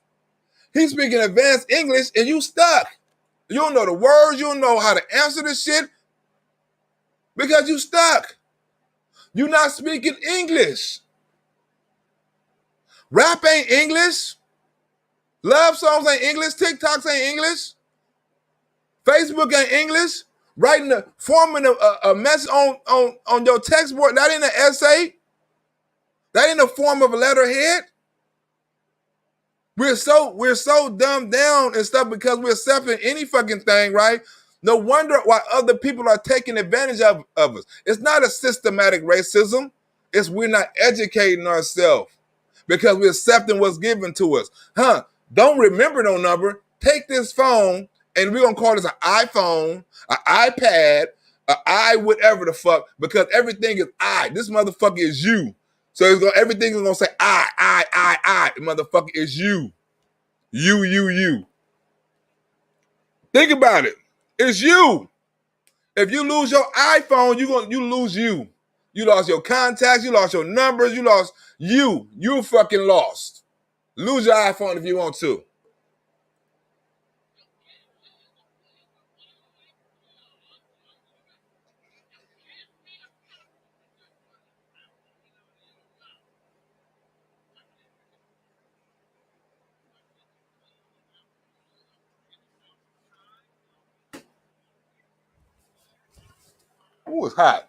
He's speaking advanced English and you stuck. You don't know the words, you don't know how to answer this shit because you stuck. You're not speaking English. Rap ain't English. Love songs ain't English. TikToks ain't English. Facebook ain't English. Forming a message on your text board, that ain't an essay. That ain't a form of a letterhead. We're so dumbed down and stuff because we're accepting any fucking thing, right? No wonder why other people are taking advantage of us. It's not a systematic racism. It's we're not educating ourselves because we're accepting what's given to us. Don't remember no number. Take this phone and we're going to call this an iPhone, an iPad, whatever the fuck, because everything is I. This motherfucker is you. So everything is going to say I. Motherfucker is you. You. Think about it. It's you. If you lose your iPhone, you lose you. You lost your contacts, you lost your numbers, you lost you. You fucking lost. Lose your iPhone if you want to. Ooh, it's hot.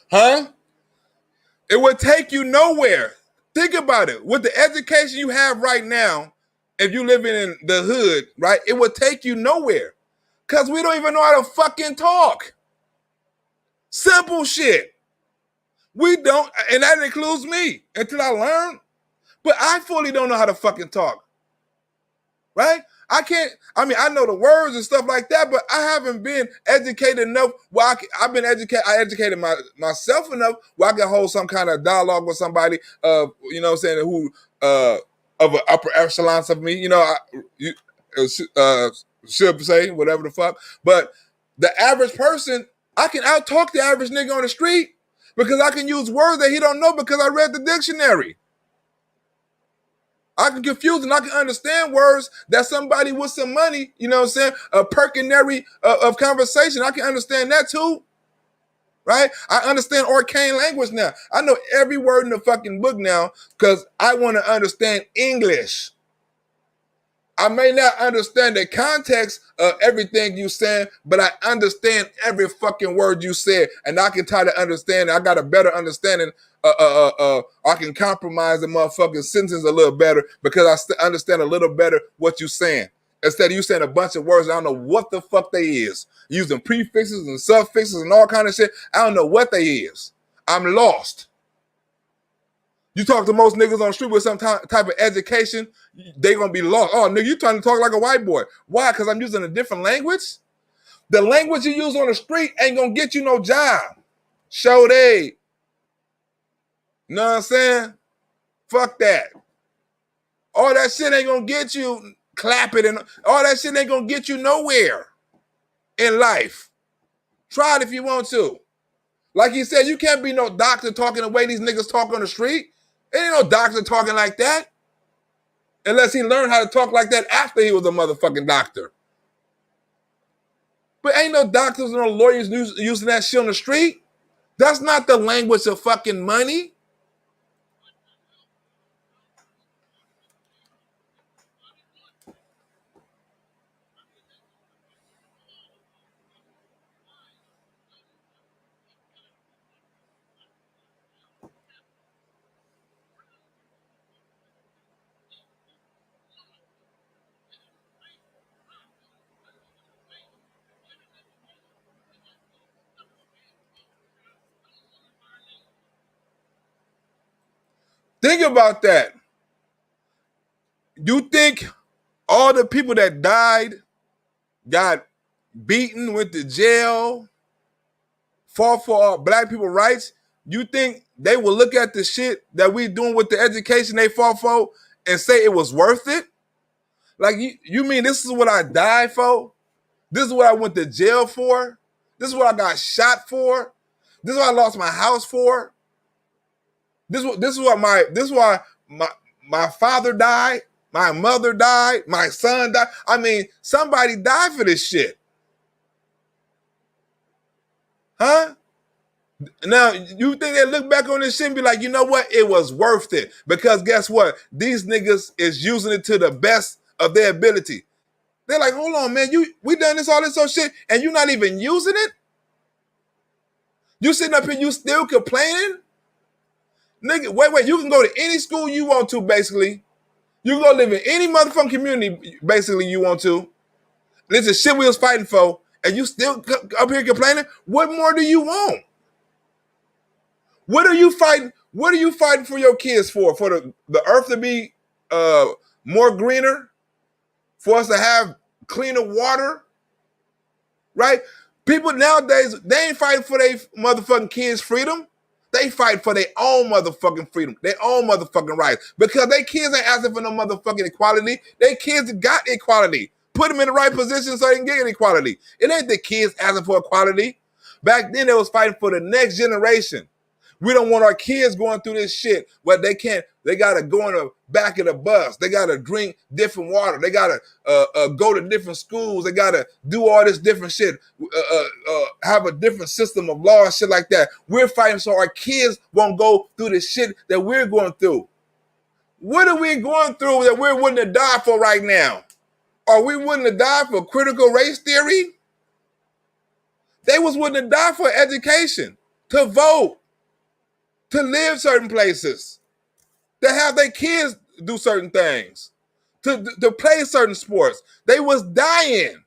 Huh? It would take you nowhere. Think about it. With the education you have right now, if you living in the hood, right, it would take you nowhere. Because we don't even know how to fucking talk. Simple shit. We don't, and that includes me, until I learn. But I fully don't know how to fucking talk. Right? I know the words and stuff like that, but I haven't been educated enough where I educated myself enough where I can hold some kind of dialogue with somebody you know what I'm saying, who of an upper echelon of me, should say whatever the fuck. But the average person, I can out talk the average nigga on the street because I can use words that he don't know because I read the dictionary. I can confuse and I can understand words that somebody with some money, you know what I'm saying, a perkinary of conversation. I can understand that too, right? I understand arcane language now. I know every word in the fucking book now because I want to understand English. I may not understand the context of everything you saying, but I understand every fucking word you said, and I can try to understand. I got a better understanding. I can compromise the motherfucking sentence a little better because I understand a little better what you saying. Instead of you saying a bunch of words, I don't know what the fuck they is. Using prefixes and suffixes and all kind of shit. I don't know what they is. I'm lost. You talk to most niggas on the street with some type of education, they gonna be lost. Oh, nigga, you trying to talk like a white boy. Why? Because I'm using a different language? The language you use on the street ain't gonna get you no job. Show they. You know what I'm saying? Fuck that. All that shit ain't gonna get you clap it and all that shit ain't gonna get you nowhere in life. Try it if you want to. Like he said, you can't be no doctor talking the way these niggas talk on the street. There ain't no doctor talking like that. unless he learned how to talk like that after he was a motherfucking doctor. But ain't no doctors and no lawyers using that shit on the street. That's not the language of fucking money. Think about that. You think all the people that died, got beaten, went to jail, fought for black people rights, you think they will look at the shit that we doing with the education they fought for and say it was worth it? Like, you mean this is what I died for? This is what I went to jail for? This is what I got shot for? This is what I lost my house for? This is why my father died, my mother died, my son died. I mean, somebody died for this shit. Huh? Now, you think they look back on this shit and be like, you know what? It was worth it. Because guess what? These niggas is using it to the best of their ability. They're like, hold on, man. We done all this old shit, and you not even using it? You sitting up here, you still complaining? Nigga, wait. You can go to any school you want to, basically. You can go live in any motherfucking community, basically, you want to. This is shit we was fighting for, and you still up here complaining? What more do you want? What are you fighting? What are you fighting for your kids for? For the earth to be more greener? For us to have cleaner water? Right? People nowadays, they ain't fighting for their motherfucking kids' freedom. They fight for their own motherfucking freedom, their own motherfucking rights. Because their kids ain't asking for no motherfucking equality. Their kids got equality. Put them in the right position so they can get equality. It ain't the kids asking for equality. Back then, they was fighting for the next generation. We don't want our kids going through this shit where they got to go in the back of the bus. They got to drink different water. They got to go to different schools. They got to do all this different shit, have a different system of law and shit like that. We're fighting so our kids won't go through the shit that we're going through. What are we going through that we're willing to die for right now? Are we willing to die for critical race theory? They was willing to die for education, to vote, to live certain places, to have their kids do certain things, to play certain sports. They was dying.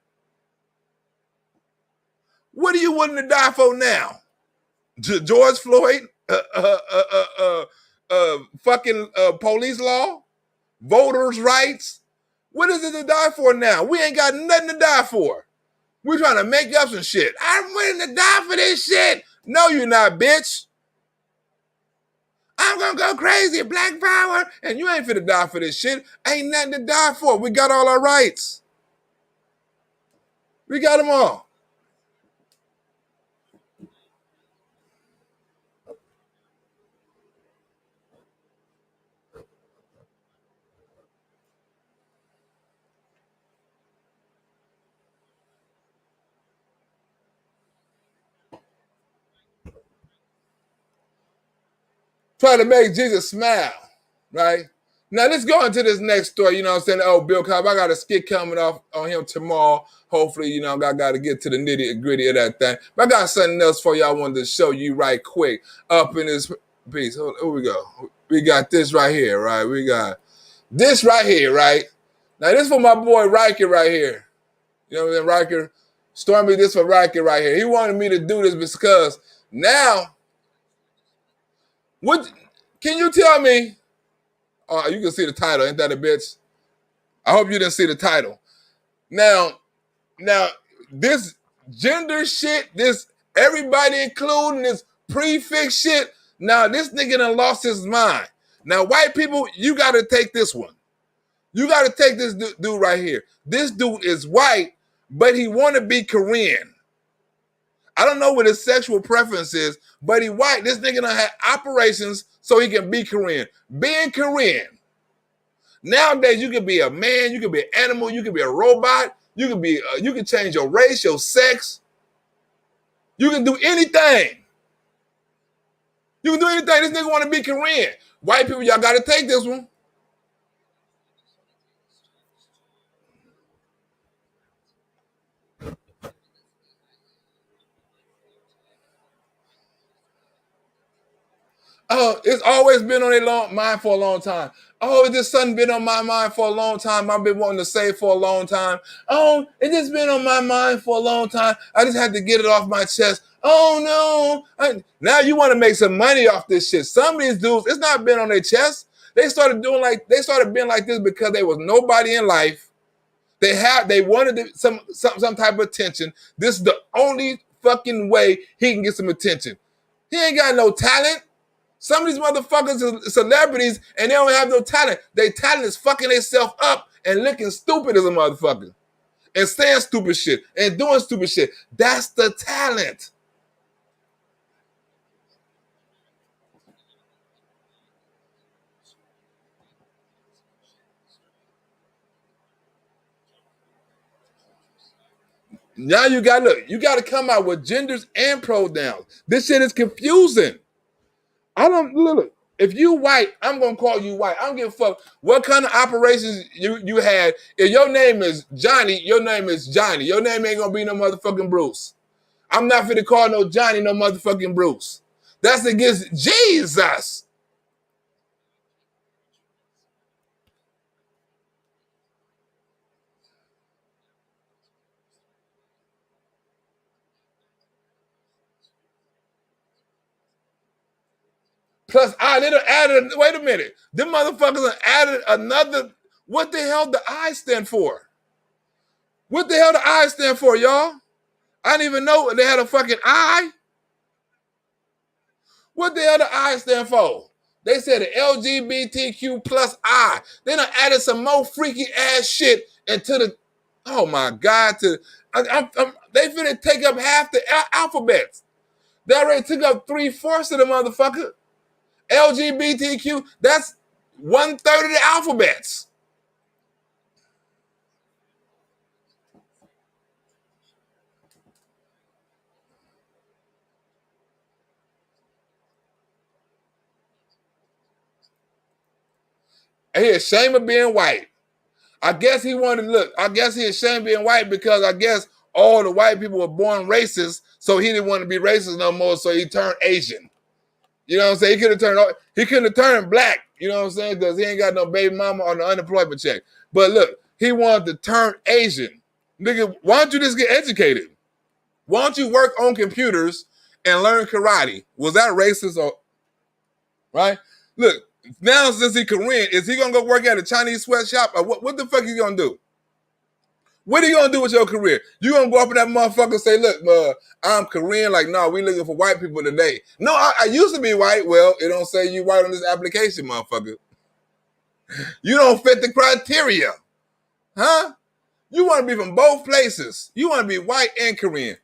What are you willing to die for now? George Floyd, fucking police law, voters' rights. What is it to die for now? We ain't got nothing to die for. We're trying to make up some shit. I'm willing to die for this shit. No, you're not, bitch. I'm gonna go crazy, black power, and you ain't finna die for this shit. Ain't nothing to die for. We got all our rights. We got them all. Try to make Jesus smile, right? Now let's go into this next story. You know what I'm saying? Oh, Bill Cosby, I got a skit coming off on him tomorrow. Hopefully, you know, I got to get to the nitty gritty of that thing. But I got something else for you I wanted to show you right quick up in this piece. Here we go. We got this right here, right? We got this right here, right? Now this for my boy Riker right here. You know what I'm saying? Riker, Stormy, this for Riker right here. He wanted me to do this because now, what can you tell me? You can see the title. Ain't that a bitch? I hope you didn't see the title. Now, this gender shit, this everybody including this prefix shit. Now, this nigga done lost his mind. Now, white people, you got to take this one. You got to take this dude right here. This dude is white, but he want to be Korean. I don't know what his sexual preference is, but he white. This nigga done had operations so he can be Korean. Being Korean. Nowadays, you can be a man, you can be an animal, you can be a robot, you can change your race, your sex. You can do anything. You can do anything. This nigga want to be Korean. White people, y'all got to take this one. Oh, it's always been on their mind for a long time. Oh, it just something been on my mind for a long time. I've been wanting to say for a long time. Oh, it just been on my mind for a long time. I just had to get it off my chest. Oh no! Now you want to make some money off this shit. Some of these dudes, it's not been on their chest. They started being like this because there was nobody in life. They wanted some type of attention. This is the only fucking way he can get some attention. He ain't got no talent. Some of these motherfuckers are celebrities and they don't have no talent. Their talent is fucking themselves up and looking stupid as a motherfucker. And saying stupid shit and doing stupid shit. That's the talent. Now you gotta come out with genders and pronouns. This shit is confusing. I don't look. If you white, I'm gonna call you white. I don't give a fuck what kind of operations you had. If your name is Johnny, your name is Johnny. Your name ain't gonna be no motherfucking Bruce. I'm not finna call no Johnny no motherfucking Bruce. That's against Jesus. Plus, they done added. Wait a minute, them motherfuckers done added another. What the hell the I stand for? What the hell the I stand for, y'all? I didn't even know they had a fucking I. What the hell the I stand for? They said the LGBTQ plus I. They done added some more freaky ass shit into the. Oh my God! They finna take up half the alphabets. They already took up 3/4 of the motherfucker. LGBTQ. That's 1/3 of the alphabets. And he ashamed of being white. I guess he wanted to look. I guess he ashamed of being white because I guess all the white people were born racist, so he didn't want to be racist no more. So he turned Asian. You know what I'm saying? He couldn't have turned black. You know what I'm saying? Because he ain't got no baby mama on the unemployment check. But look, he wanted to turn Asian. Nigga, why don't you just get educated? Why don't you work on computers and learn karate? Was that racist or right? Look, now since he Korean, is he gonna go work at a Chinese sweatshop or what the fuck he gonna do? What are you gonna do with your career? You gonna go up in that motherfucker and say, look, I'm Korean, like, no, we looking for white people today. No, I used to be white. Well, it don't say you white on this application, motherfucker. You don't fit the criteria. Huh? You wanna be from both places. You wanna be white and Korean.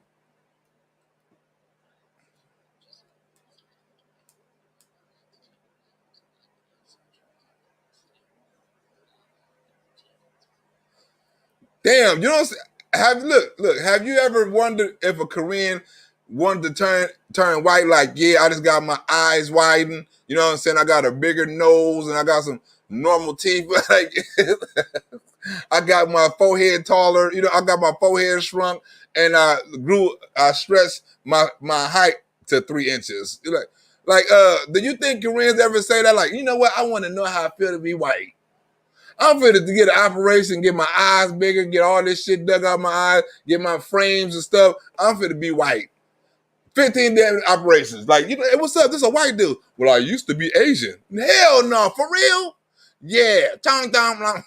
Damn, you don't have you ever wondered if a Korean wanted to turn white? Like, yeah, I just got my eyes widened. You know what I'm saying? I got a bigger nose and I got some normal teeth. Like, I got my forehead taller. You know, I got my forehead shrunk and I stretched my height to 3 inches. Do you think Koreans ever say that? Like, you know what? I want to know how I feel to be white. I'm fit to get an operation, get my eyes bigger, get all this shit dug out my eyes, get my frames and stuff. I'm fit to be white. 15 damn operations. Like, you know, hey, what's up? This is a white dude. Well, I used to be Asian. Hell no, for real? Yeah. Tong tong.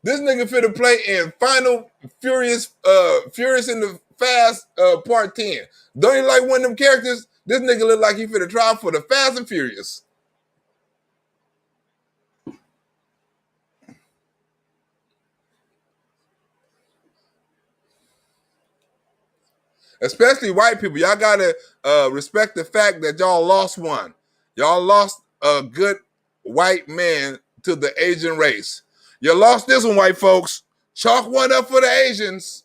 This nigga fit to play in Final Furious in the Fast Part 10. Don't you like one of them characters? This nigga look like he fit to try for the Fast and Furious. Especially white people. Y'all gotta respect the fact that y'all lost one. Y'all lost a good white man to the Asian race. You lost this one, white folks. Chalk one up for the Asians.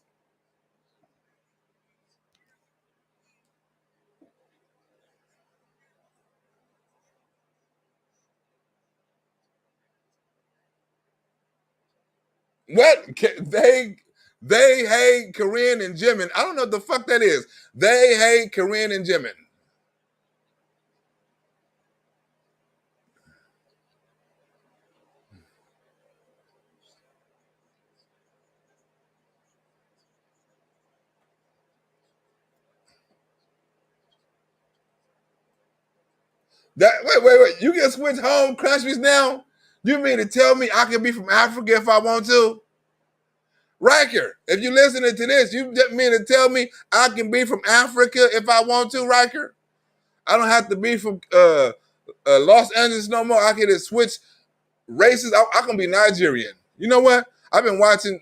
What? They hate Korean and Jimin. I don't know what the fuck that is. They hate Korean and Jimin. Wait. You can switch home countries now? You mean to tell me I can be from Africa if I want to? Riker, if you're listening to this, you mean to tell me I can be from Africa if I want to, Riker? I don't have to be from Los Angeles no more. I can just switch races. I can be Nigerian. You know what? I've been watching.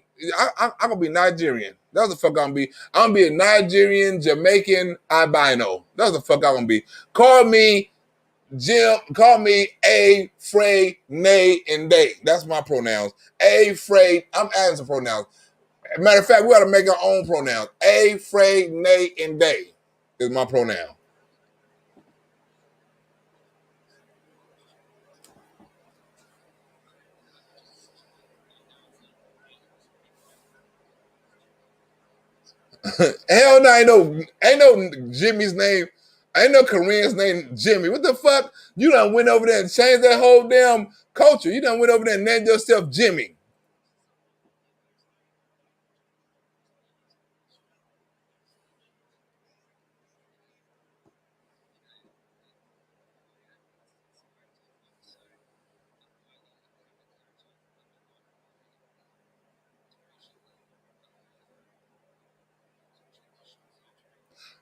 I'm gonna be Nigerian. That's the fuck I'm gonna be. I'm gonna be a Nigerian, Jamaican, albino. That's the fuck I'm gonna be. Call me Jim. Call me A, Frey, Nay, and Day. That's my pronouns. A, Frey. I'm adding some pronouns. Matter of fact, we ought to make our own pronouns. A, Frey, Nay, and Day is my pronoun. Hell no, ain't no Jimmy's name. Ain't no Korean's name Jimmy. What the fuck? You done went over there and changed that whole damn culture. You done went over there and named yourself Jimmy.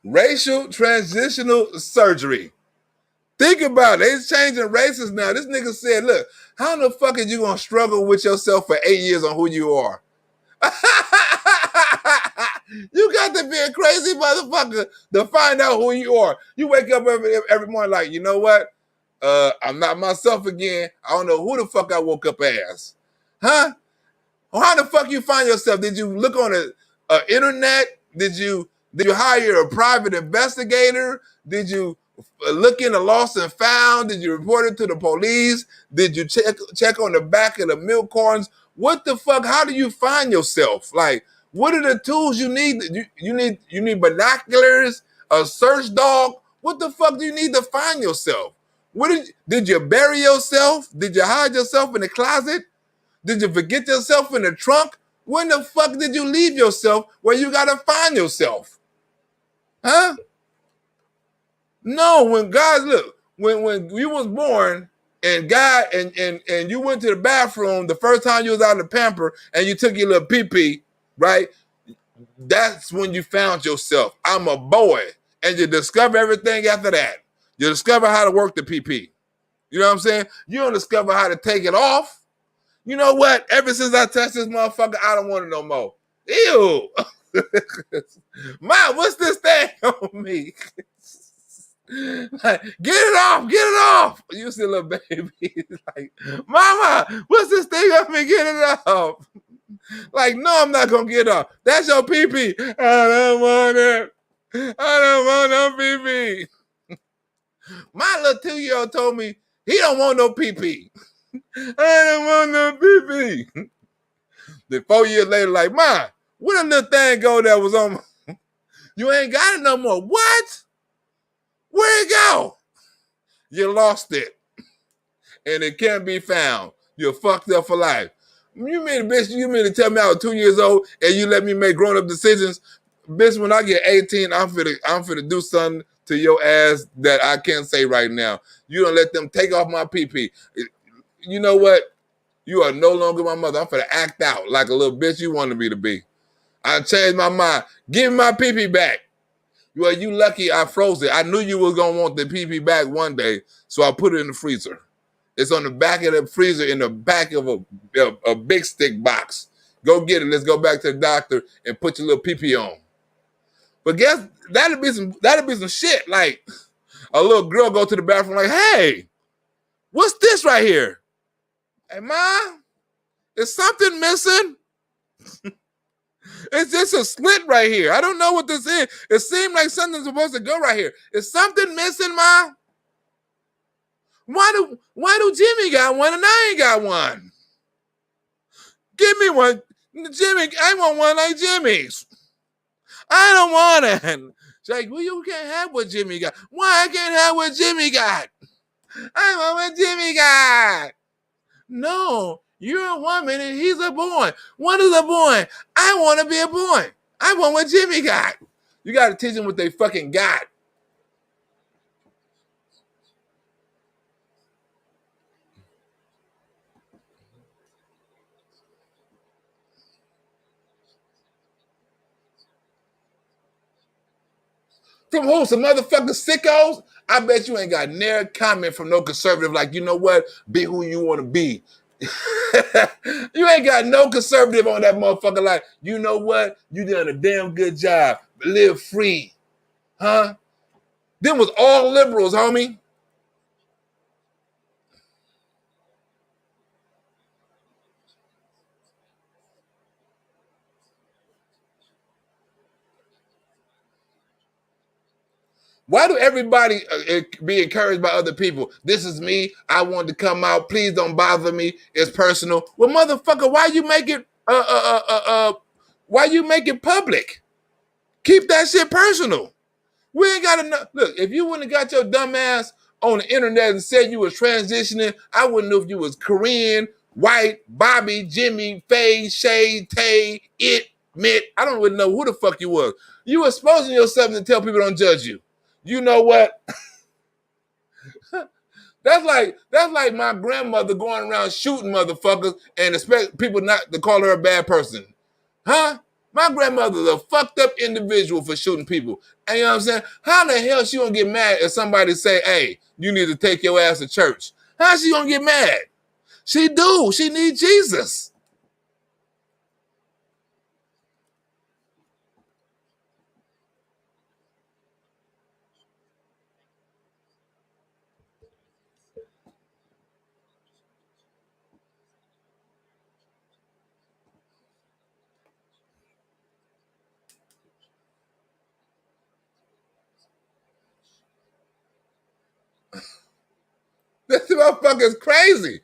Racial transitional surgery. Think about it. They changing races now. This nigga said, look, how the fuck are you gonna struggle with yourself for 8 years on who you are? You got to be a crazy motherfucker to find out who you are. You wake up every morning like, you know what? I'm not myself again. I don't know who the fuck I woke up as. Huh? How the fuck you find yourself? Did you look on the internet? Did you hire a private investigator? Did you look into lost and found? Did you report it to the police? Did you check on the back of the milk cartons? What the fuck? How do you find yourself? Like, what are the tools you need? You need binoculars, a search dog. What the fuck do you need to find yourself? Did you bury yourself? Did you hide yourself in the closet? Did you forget yourself in the trunk? When the fuck did you leave yourself where you gotta find yourself? Huh? No, when God look, when you was born and God and you went to the bathroom the first time you was out of the pamper and you took your little pee-pee, right? That's when you found yourself. I'm a boy. And you discover everything after that. You discover how to work the pee-pee. You know what I'm saying? You don't discover how to take it off. You know what? Ever since I touched this motherfucker, I don't want it no more. Ew. Mom, what's this thing on me? Like, get it off. You see a little baby. Like, Mama, what's this thing on me? Get it off. Like, no, I'm not gonna get off. That's your pee-pee. I don't want it. I don't want no pee-pee. My little 2-year-old told me he don't want no pee-pee. I don't want no pee-pee. Then 4 years later, like, Ma, where the little thing go that was on my... You ain't got it no more. What? Where'd it go? You lost it. And it can't be found. You're fucked up for life. You mean to tell me I was 2 years old and you let me make grown-up decisions? Bitch, when I get 18, I'm finna do something to your ass that I can't say right now. You don't let them take off my pee-pee. You know what? You are no longer my mother. I'm finna act out like a little bitch you wanted me to be. I changed my mind. Give me my pee-pee back. Well, you lucky I froze it. I knew you was gonna want the pee-pee back one day, so I put it in the freezer. It's on the back of the freezer in the back of a big stick box. Go get it. Let's go back to the doctor and put your little pee-pee on. But guess that'd be some shit. Like a little girl go to the bathroom like, hey, what's this right here? Hey, ma, is something missing? It's just a slit right here. I don't know what this is. It seemed like something's supposed to go right here. Is something missing, ma? Why do Jimmy got one and I ain't got one? Give me one. Jimmy, I want one like Jimmy's. I don't want it. It's like, well, you can't have what Jimmy got. Why I can't have what Jimmy got? I want what Jimmy got. No, you're a woman and he's a boy. What is a boy? I want to be a boy. I want what Jimmy got. You got to teach them what they fucking got. From who? Some motherfucking sickos? I bet you ain't got near comment from no conservative like, you know what? Be who you want to be. You ain't got no conservative on that motherfucker like, you know what? You done a damn good job. Live free. Huh? Them was all liberals, homie. Why do everybody be encouraged by other people? This is me. I want to come out. Please don't bother me. It's personal. Well, motherfucker, why you make it? Why you make it public? Keep that shit personal. We ain't got enough. Look, if you wouldn't have got your dumb ass on the internet and said you was transitioning, I wouldn't know if you was Korean, white, Bobby, Jimmy, Faye, Shay, Tay, It, Mitt. I don't really know who the fuck you was. You exposing yourself to tell people don't judge you. You know what? That's like my grandmother going around shooting motherfuckers and expect people not to call her a bad person. Huh? My grandmother's a fucked up individual for shooting people. And you know what I'm saying? How the hell she gonna get mad if somebody say, hey, you need to take your ass to church? How she gonna get mad? She do. She need Jesus. This motherfucker is crazy.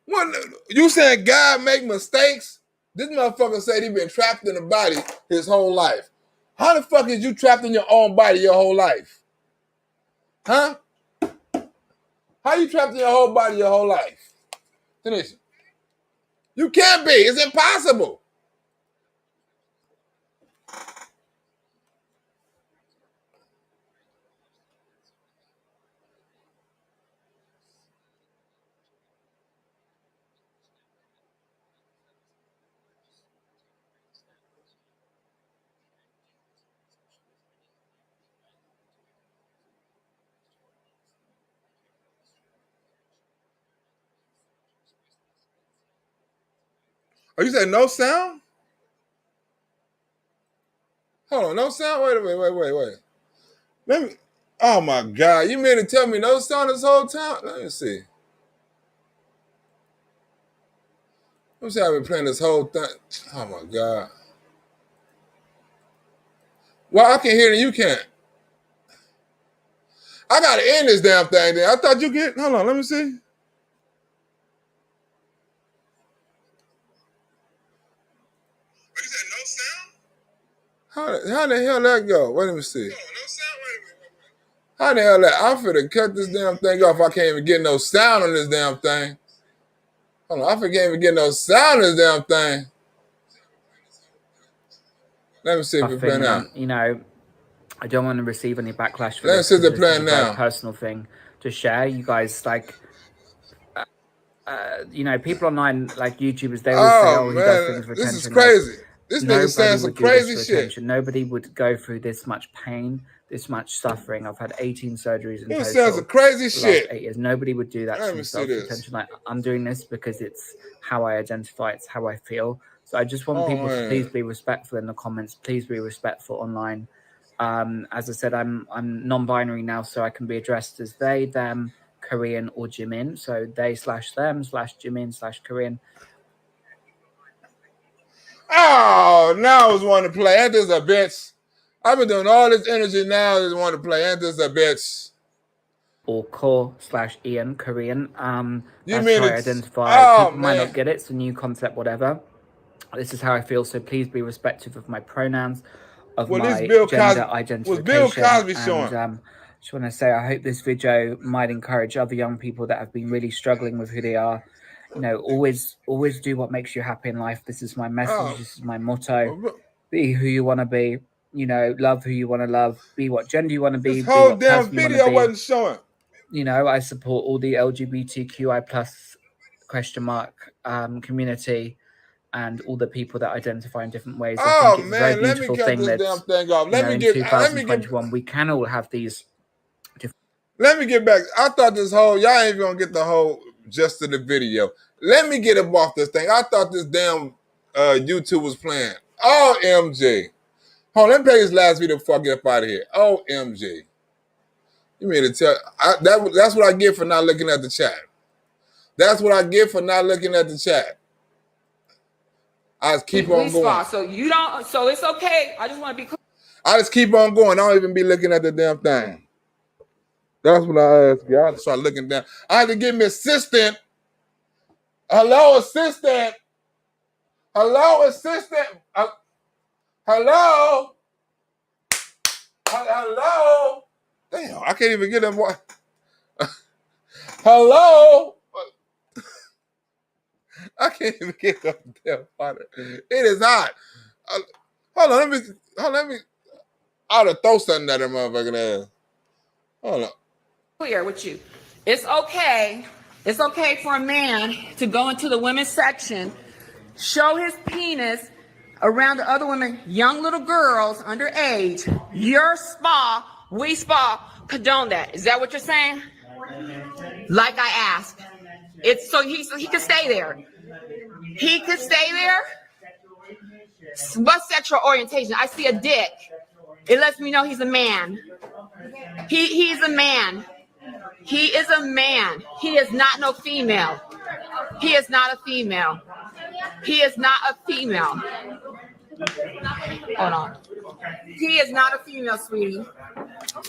What, you saying God make mistakes? This motherfucker said he been trapped in a body his whole life. How the fuck is you trapped in your own body your whole life? Huh? How you trapped in your whole body your whole life? Finish. You can't be. It's impossible. Oh, you said no sound? Hold on, no sound? Wait. Let me. Oh my God. You mean to tell me no sound this whole time? Let me see. Let me see how I've been playing this whole thing. Oh my God. Well, I can hear it and you can't. I gotta end this damn thing then. I thought you could. Hold on, let me see. How the hell that go? Wait, let me see. How the hell that? I'm finna cut this damn thing off. I can't even get no sound on this damn thing. Hold on, I can't even get no sound on this damn thing. Let me see if it's playing now. You know, I don't want to receive any backlash for Let me this. see if they're This is playing a very now. personal thing to share. You guys like, you know, people online like YouTubers. They always say, "Oh, he does things for this attention." is crazy. This nigga Nobody saying some would do this crazy for shit. attention. Nobody would go through this much pain, this much suffering. I've had 18 surgeries in He was saying total some crazy the last shit. 8 years. Nobody would do that Let to me see themselves for this. attention. Like, I'm doing this because it's how I identify, it's how I feel. So I just want Oh, people to man. please be respectful in the comments. Please be respectful online. As I said, I'm non-binary now, so I can be addressed as they, them, Korean, or Jimin. So they/them/Jimin/Korean. Oh, now I was wanting to play. Ain't this a bitch? I've been doing all this energy now. I just want to play. Ain't this a bitch? Or Core/Ian, Korean. You That's mean how I it's? identify. Oh People might man. not get it. It's a new concept, whatever. This is how I feel. So please be respectful of my pronouns, of Well, this my Bill gender Cosby was Bill identification, Cosby and showing. just want to say I hope this video might encourage other young people that have been really struggling with who they are. You know, always do what makes you happy in life. This is my message. This is my motto. Be who you want to be. You know, love who you want to love. Be what gender you want to This be whole what damn person you want to video be. wasn't showing. You know, I support all the LGBTQI plus community and all the people that identify in different ways. I think Oh it's a very man, let me beautiful cut thing this that, damn thing off. you know, in Let me get 2021 we can all have these let me get back. I thought this whole y'all ain't gonna get the whole gist of the video. Let me get up off this thing. I thought this damn YouTube was playing. OMG. Hold on, let me play this last video before I get up out of here. OMG. You mean to tell that's what I get for not looking at the chat. That's what I get for not looking at the chat. I just keep on going. So you don't. So it's okay. I just want to be clear. I just keep on going. I don't even be looking at the damn thing. That's what I ask you. I had to start looking down. I had to get me assistant. Hello, assistant. Hello, assistant. Hello. Hello. Damn, I can't even get them. Hello. I can't even get them damn water. It is hot. Hold on, let me. I ought to throw something at that motherfucking ass. Hold on. Clear with you. It's okay. It's okay for a man to go into the women's section, show his penis around the other women, young little girls underage. Your spa, we spa, condone that. Is that what you're saying? Like I asked. It's so he can stay there. He could stay there. What's sexual orientation? I see a dick. It lets me know he's a man. He's a man. He is a man. He is not no female. He is not a female. He is not a female. Hold on. He is not a female, sweetie.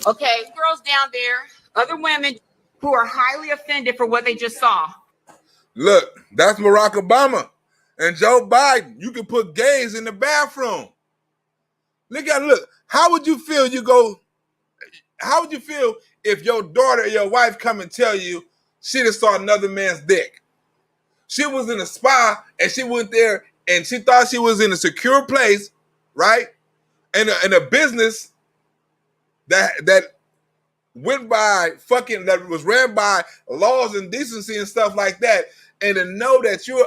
Okay, girls down there, other women who are highly offended for what they just saw. Look, that's Barack Obama and Joe Biden. You can put gays in the bathroom. Look. How would you feel how would you feel if your daughter or your wife come and tell you she just saw another man's dick? She was in a spa and she went there and she thought she was in a secure place, right? In a business that went by that was ran by laws and decency and stuff like that. And to know that your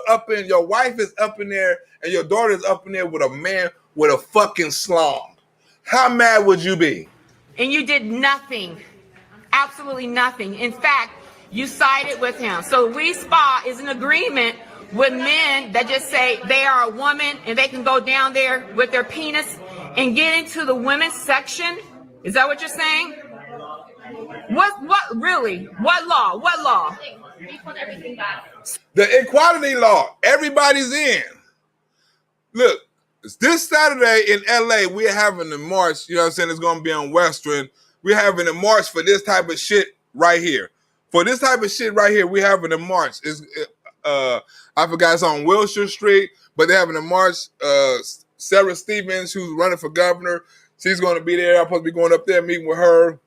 wife is up in there and your daughter is up in there with a man with a fucking slong. How mad would you be? And you did nothing. Absolutely nothing. In fact, you sided with him. So We Spa is an agreement with men that just say they are a woman and they can go down there with their penis and get into the women's section. Is that what you're saying? What really? What law? What law? The equality law. Everybody's in. Look, this Saturday in LA, we're having a march. You know what I'm saying? It's going to be on Western. We're having a march for this type of shit right here. For this type of shit right here, we're having a march. I forgot it's on Wilshire Street, but they're having a march. Sarah Stevens, who's running for governor, she's going to be there. I'm supposed to be going up there, meeting with her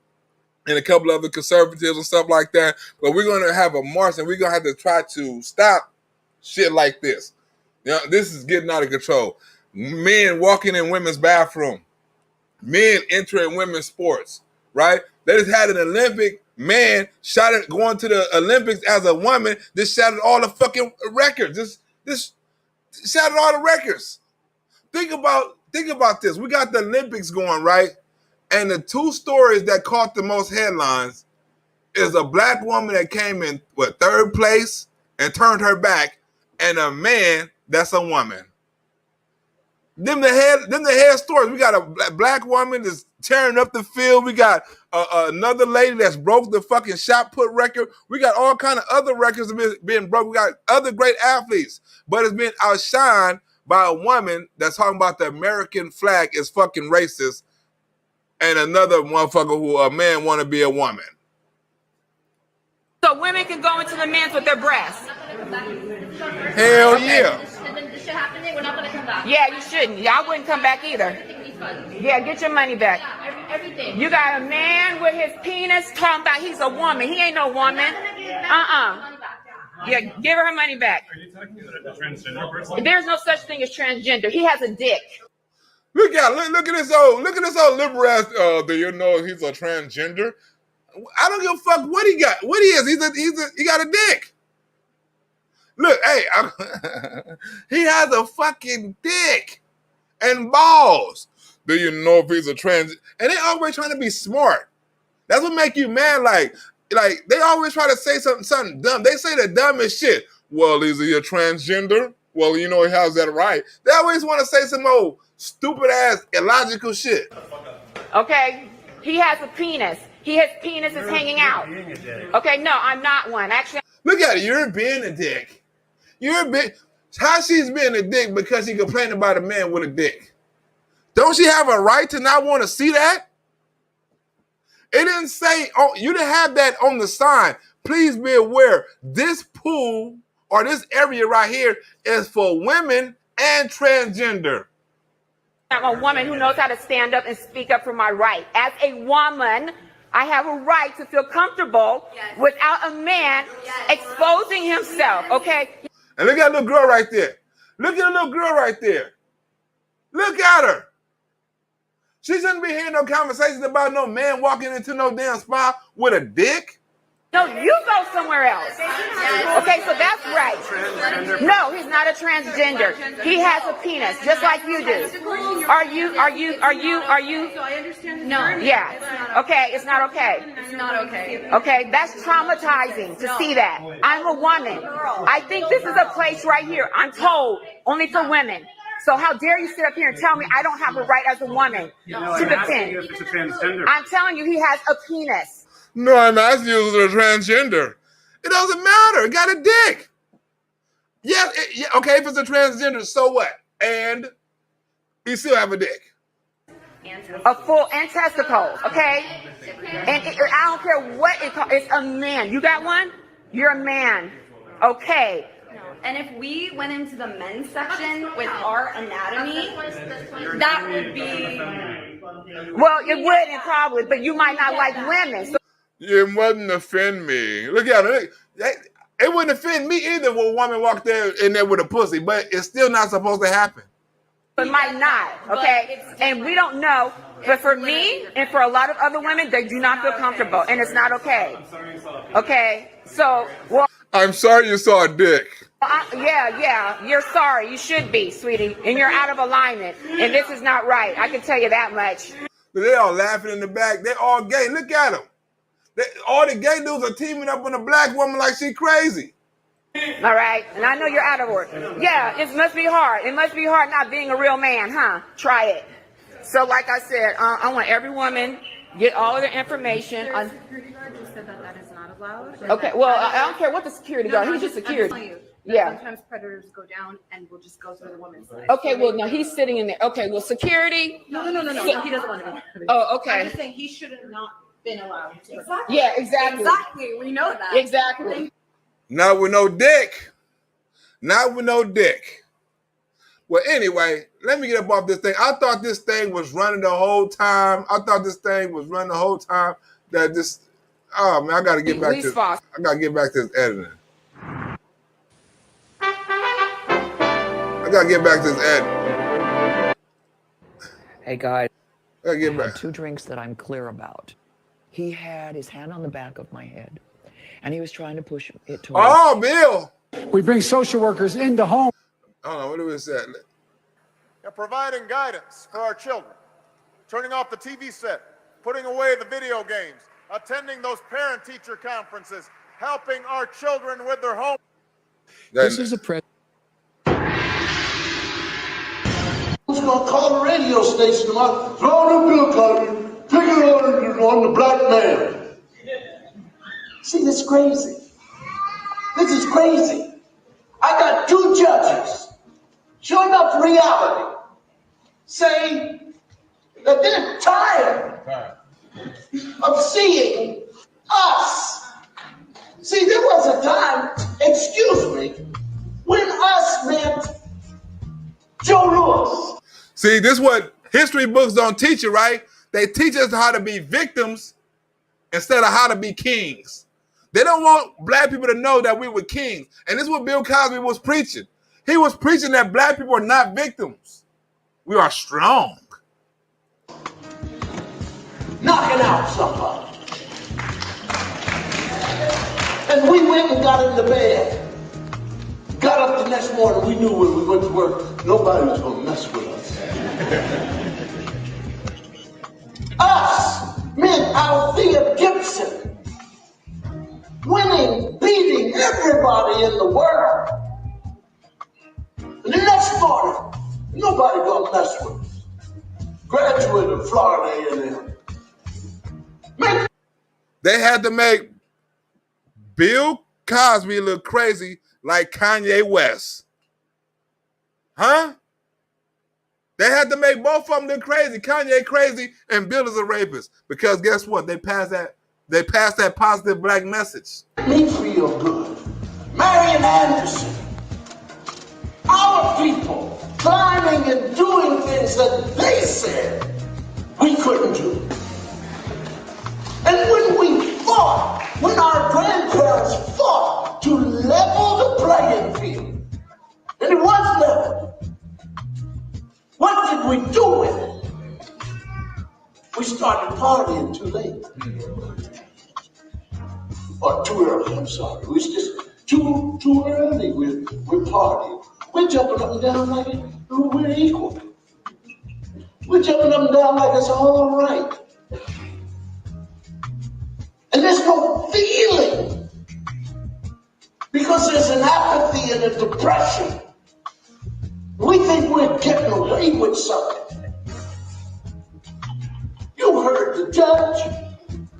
and a couple other conservatives and stuff like that. But we're going to have a march, and we're going to have to try to stop shit like this. You know, this is getting out of control. Men walking in women's bathroom. Men entering women's sports, right? They just had an Olympic man going to the Olympics as a woman. This shattered all the fucking records. This shattered all the records. think about this. We got the Olympics going, right? And the two stories that caught the most headlines is a black woman that came in third place and turned her back, and a man that's a woman. Them the head stories. We got a black woman that's tearing up the field. We got another lady that's broke the fucking shot put record. We got all kind of other records being broke. We got other great athletes, but it's been outshined by a woman that's talking about the American flag is fucking racist, and another motherfucker who a man want to be a woman. So women can go into the men's with their breasts. Hell yeah. And then this shit happening, we're not gonna come back. Yeah, you shouldn't. Y'all wouldn't come back either. Yeah, get your money back. Yeah, everything. You got a man with his penis talking about he's a woman. He ain't no woman. Yeah, give her money back. Are you talking about a transgender person? There's no such thing as transgender. He has a dick. Look at this old liberal ass. Do you know he's a transgender? I don't give a fuck what he got. What he is. He got a dick. Look, hey, he has a fucking dick and balls. Do you know if he's a trans? And they always trying to be smart. That's what make you mad. Like they always try to say something dumb. They say the dumbest shit. Well, is he a transgender? Well, you know he has that right. They always want to say some old stupid ass illogical shit. Okay, he has a penis. His penis is hanging out. Okay, no, I'm not one. Actually, look at it. You're being a dick. How she's being a dick because she complained about a man with a dick. Don't she have a right to not want to see that? It didn't say, you didn't have that on the sign. Please be aware, this pool or this area right here is for women and transgender. I'm a woman who knows how to stand up and speak up for my right. As a woman, I have a right to feel comfortable without a man exposing himself, okay? And look at the little girl right there. Look at the little girl right there. Look at her. She shouldn't be hearing no conversations about no man walking into no damn spa with a dick. No, you go somewhere else. Okay, so that's right. No, he's not a transgender. He has a penis, just like you do. Are you? So I understand. No. Yeah. Okay, it's not okay. It's not okay. Okay, that's traumatizing to see that. I'm a woman. I think this is a place right here, I'm told, only for women. So how dare you sit up here and tell me I don't have a right as a woman to defend? If it's a transgender. I'm telling you, he has a penis. No, I'm asking you if it's a transgender. It doesn't matter. It got a dick. Okay, if it's a transgender, so what? And he still have a dick. A full and testicles, okay? And I don't care what it's a man. You got one? You're a man. Okay. And if we went into the men's section with our anatomy, that would be. Well, it wouldn't probably, but you might not like women. So It wouldn't offend me. Look at it. It wouldn't offend me either when a woman walked in there with a pussy, but it's still not supposed to happen. it might not, okay? And we don't know. But for me and for a lot of other women, they do not feel comfortable, and it's not okay. Okay? So, well, I'm sorry you saw a dick. yeah, you're sorry. You should be, sweetie. And you're out of alignment. And this is not right. I can tell you that much. They all laughing in the back. They all gay. Look at them. All the gay dudes are teaming up on a black woman like she crazy. All right? And I know you're out of order. Yeah, it must be hard. It must be hard not being a real man, huh? Try it. So like I said, I want every woman get all of their information. There's a security guard just said that is not allowed. Okay, well, I don't care what the security guard. He's just security. I'm telling you, Yeah. Sometimes predators go down and will just go through the women's side. Okay, well, no, he's sitting in there. Okay, well, security. No. He doesn't want to be there. Oh, I'm okay. just saying he should have not been allowed to. Exactly. Yeah, exactly. Exactly. We know that. Exactly. Not with no dick. Not with no dick. Well, anyway, let me get up off this thing. I thought this thing was running the whole time. That this, oh man, I gotta get back to. I gotta get back to this editing. Hey guys, I gotta get back. Two drinks that I'm clear about. He had his hand on the back of my head, and he was trying to push it towards. Oh, Bill. We bring social workers into home. Hold on, what was that? and providing guidance for our children, turning off the TV set, putting away the video games, attending those parent-teacher conferences, helping our children with their home. This is a president. Who's gonna call the radio station about throwing a bill Cosby, picking on the black man? See, this is crazy. This is crazy. I got 2 judges, sure enough reality, saying that they're tired of seeing us. See, there was a time, excuse me, when us meant Joe Louis. See, this is what history books don't teach you, right? They teach us how to be victims instead of how to be kings. They don't want black people to know that we were kings. And this is what Bill Cosby was preaching. He was preaching that black people are not victims. We are strong. Knocking out somebody. And we went and got into bed. Got up the next morning, we knew when we went to work, nobody was going to mess with us. Us meant Althea Gibson winning, beating everybody in the world. And the next morning, nobody going to mess with us. Graduate of Florida A&M. They had to make Bill Cosby look crazy like Kanye West. Huh? They had to make both of them look crazy. Kanye crazy and Bill is a rapist. Because guess what? They passed that positive black message. Me feel good. Marian Anderson. Our people climbing and doing things that they said we couldn't do. And when we fought, when our grandparents fought to level the playing field, and it was leveled, what did we do with it? We started partying too late. Or too early, I'm sorry. It was just too early. We're partying. We're jumping up and down like we're equal. We're jumping up and down like it's all right. And there's no feeling because there's an apathy and a depression. We think we're getting away with something. You heard the judge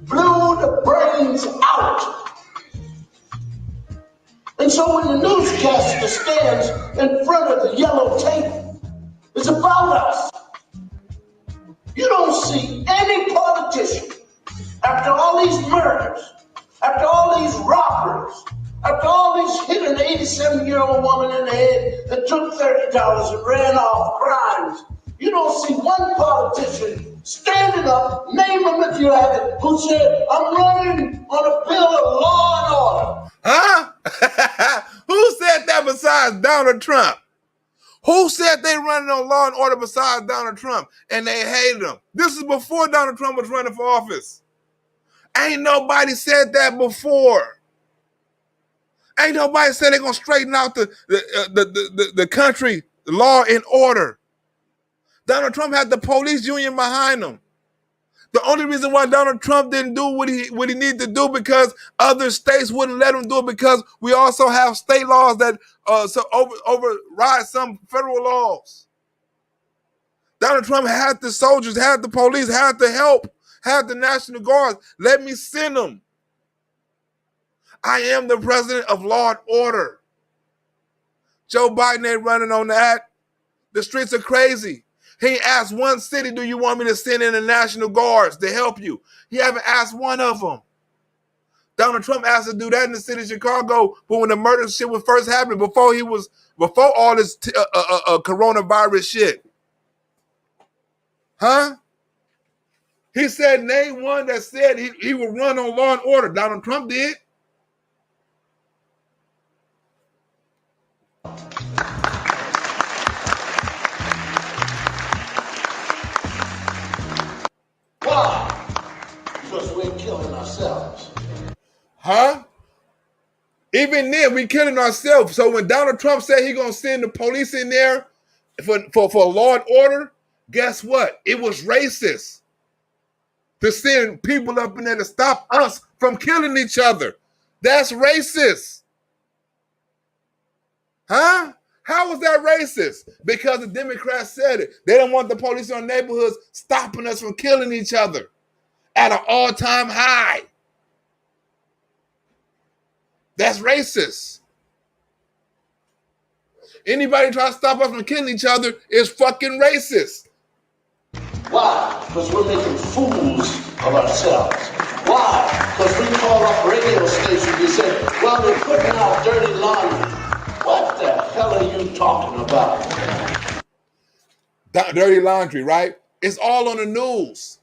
blew the brains out. And so when the newscaster stands in front of the yellow tape, it's about us. You don't see any politician after all these murders, after all these robberies, after all these hit an 87-year-old woman in the head that took $30 and ran off crimes. You don't see one politician standing up, name them if you have it, who said, I'm running on a bill of law and order. Huh? Who said that besides Donald Trump? Who said they running on law and order besides Donald Trump and they hated him? This is before Donald Trump was running for office. Ain't nobody said that before. Ain't nobody said they're going to straighten out the country, the law and order. Donald Trump had the police union behind him. The only reason why Donald Trump didn't do what he needed to do because other states wouldn't let him do it because we also have state laws that override some federal laws. Donald Trump had the soldiers, had the police, had the help, had the National Guard. Let me send them. I am the president of law and order. Joe Biden ain't running on that. The streets are crazy. He asked one city, do you want me to send in the National Guards to help you? He haven't asked one of them. Donald Trump asked to do that in the city of Chicago, but when the murder shit was first happening, before all this coronavirus shit. Huh? He said, name one that said he would run on law and order. Donald Trump did. Why? Because we're killing ourselves. Huh? Even then, we killing ourselves. So when Donald Trump said he's going to send the police in there for law and order, guess what? It was racist to send people up in there to stop us from killing each other. That's racist. Huh? How was that racist? Because the Democrats said it. They don't want the police in our neighborhoods stopping us from killing each other at an all-time high. That's racist. Anybody try to stop us from killing each other is fucking racist. Why? Because we're making fools of ourselves. Why? Because we call up radio stations and say, well, they're putting out dirty laundry. What the hell are you talking about? Dirty laundry, right? It's all on the news.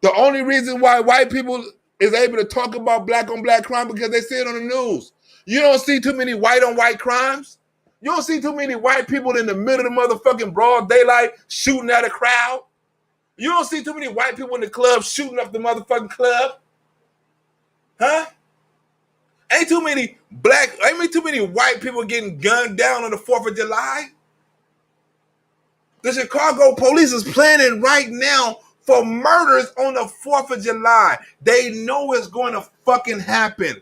The only reason why white people is able to talk about black on black crime because they see it on the news. You don't see too many white on white crimes. You don't see too many white people in the middle of the motherfucking broad daylight shooting at a crowd. You don't see too many white people in the club shooting up the motherfucking club. Huh? Ain't too many white people getting gunned down on the 4th of July. The Chicago police is planning right now for murders on the 4th of July. They know it's going to fucking happen.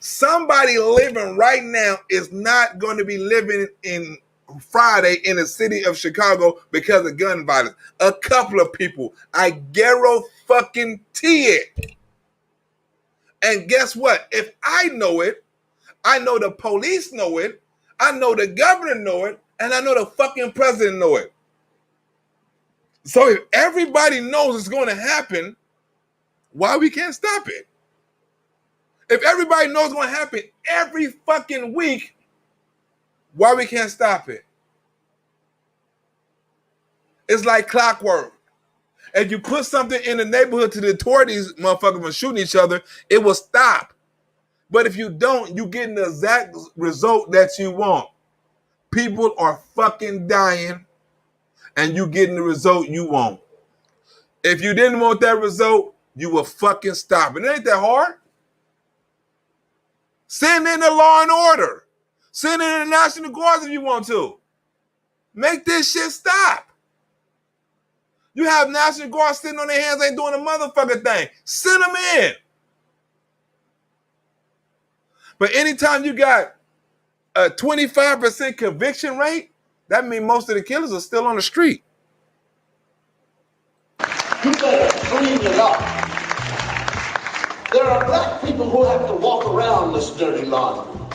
Somebody living right now is not going to be living in Friday in the city of Chicago because of gun violence. A couple of people. I guarantee it. And guess what? If I know it, I know the police know it, I know the governor know it, and I know the fucking president know it. So if everybody knows it's going to happen, why we can't stop it? If everybody knows it's going to happen every fucking week, why we can't stop it? It's like clockwork. If you put something in the neighborhood to deter these motherfuckers from shooting each other, it will stop. But if you don't, you get the exact result that you want. People are fucking dying, and you getting the result you want. If you didn't want that result, you will fucking stop it. It ain't that hard. Send in the law and order. Send in the National Guards if you want to. Make this shit stop. You have National Guards sitting on their hands, ain't doing a motherfucking thing. Send them in. But anytime you got a 25% conviction rate, that means most of the killers are still on the street. You better clean it up. There are black people who have to walk around this dirty laundry.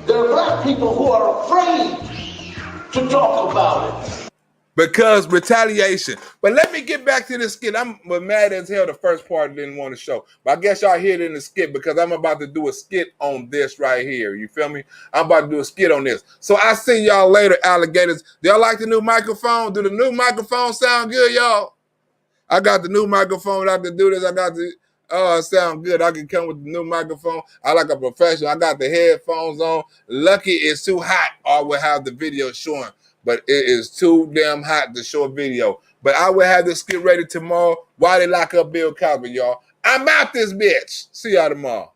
There are black people who are afraid to talk about it. Because retaliation. But let me get back to this skit. I'm mad as hell the first part didn't want to show. But I guess y'all hear it in the skit because I'm about to do a skit on this right here. You feel me? I'm about to do a skit on this. So I see y'all later, alligators. Do y'all like the new microphone? Do the new microphone sound good, y'all? I got the new microphone. I can do this. I got the, oh, it sound good. I can come with the new microphone. I like a professional. I got the headphones on. Lucky it's too hot. I will have the video showing. But it is too damn hot to show a video. But I will have this skit ready tomorrow while they lock up Bill Cosby, y'all. I'm out this bitch. See y'all tomorrow.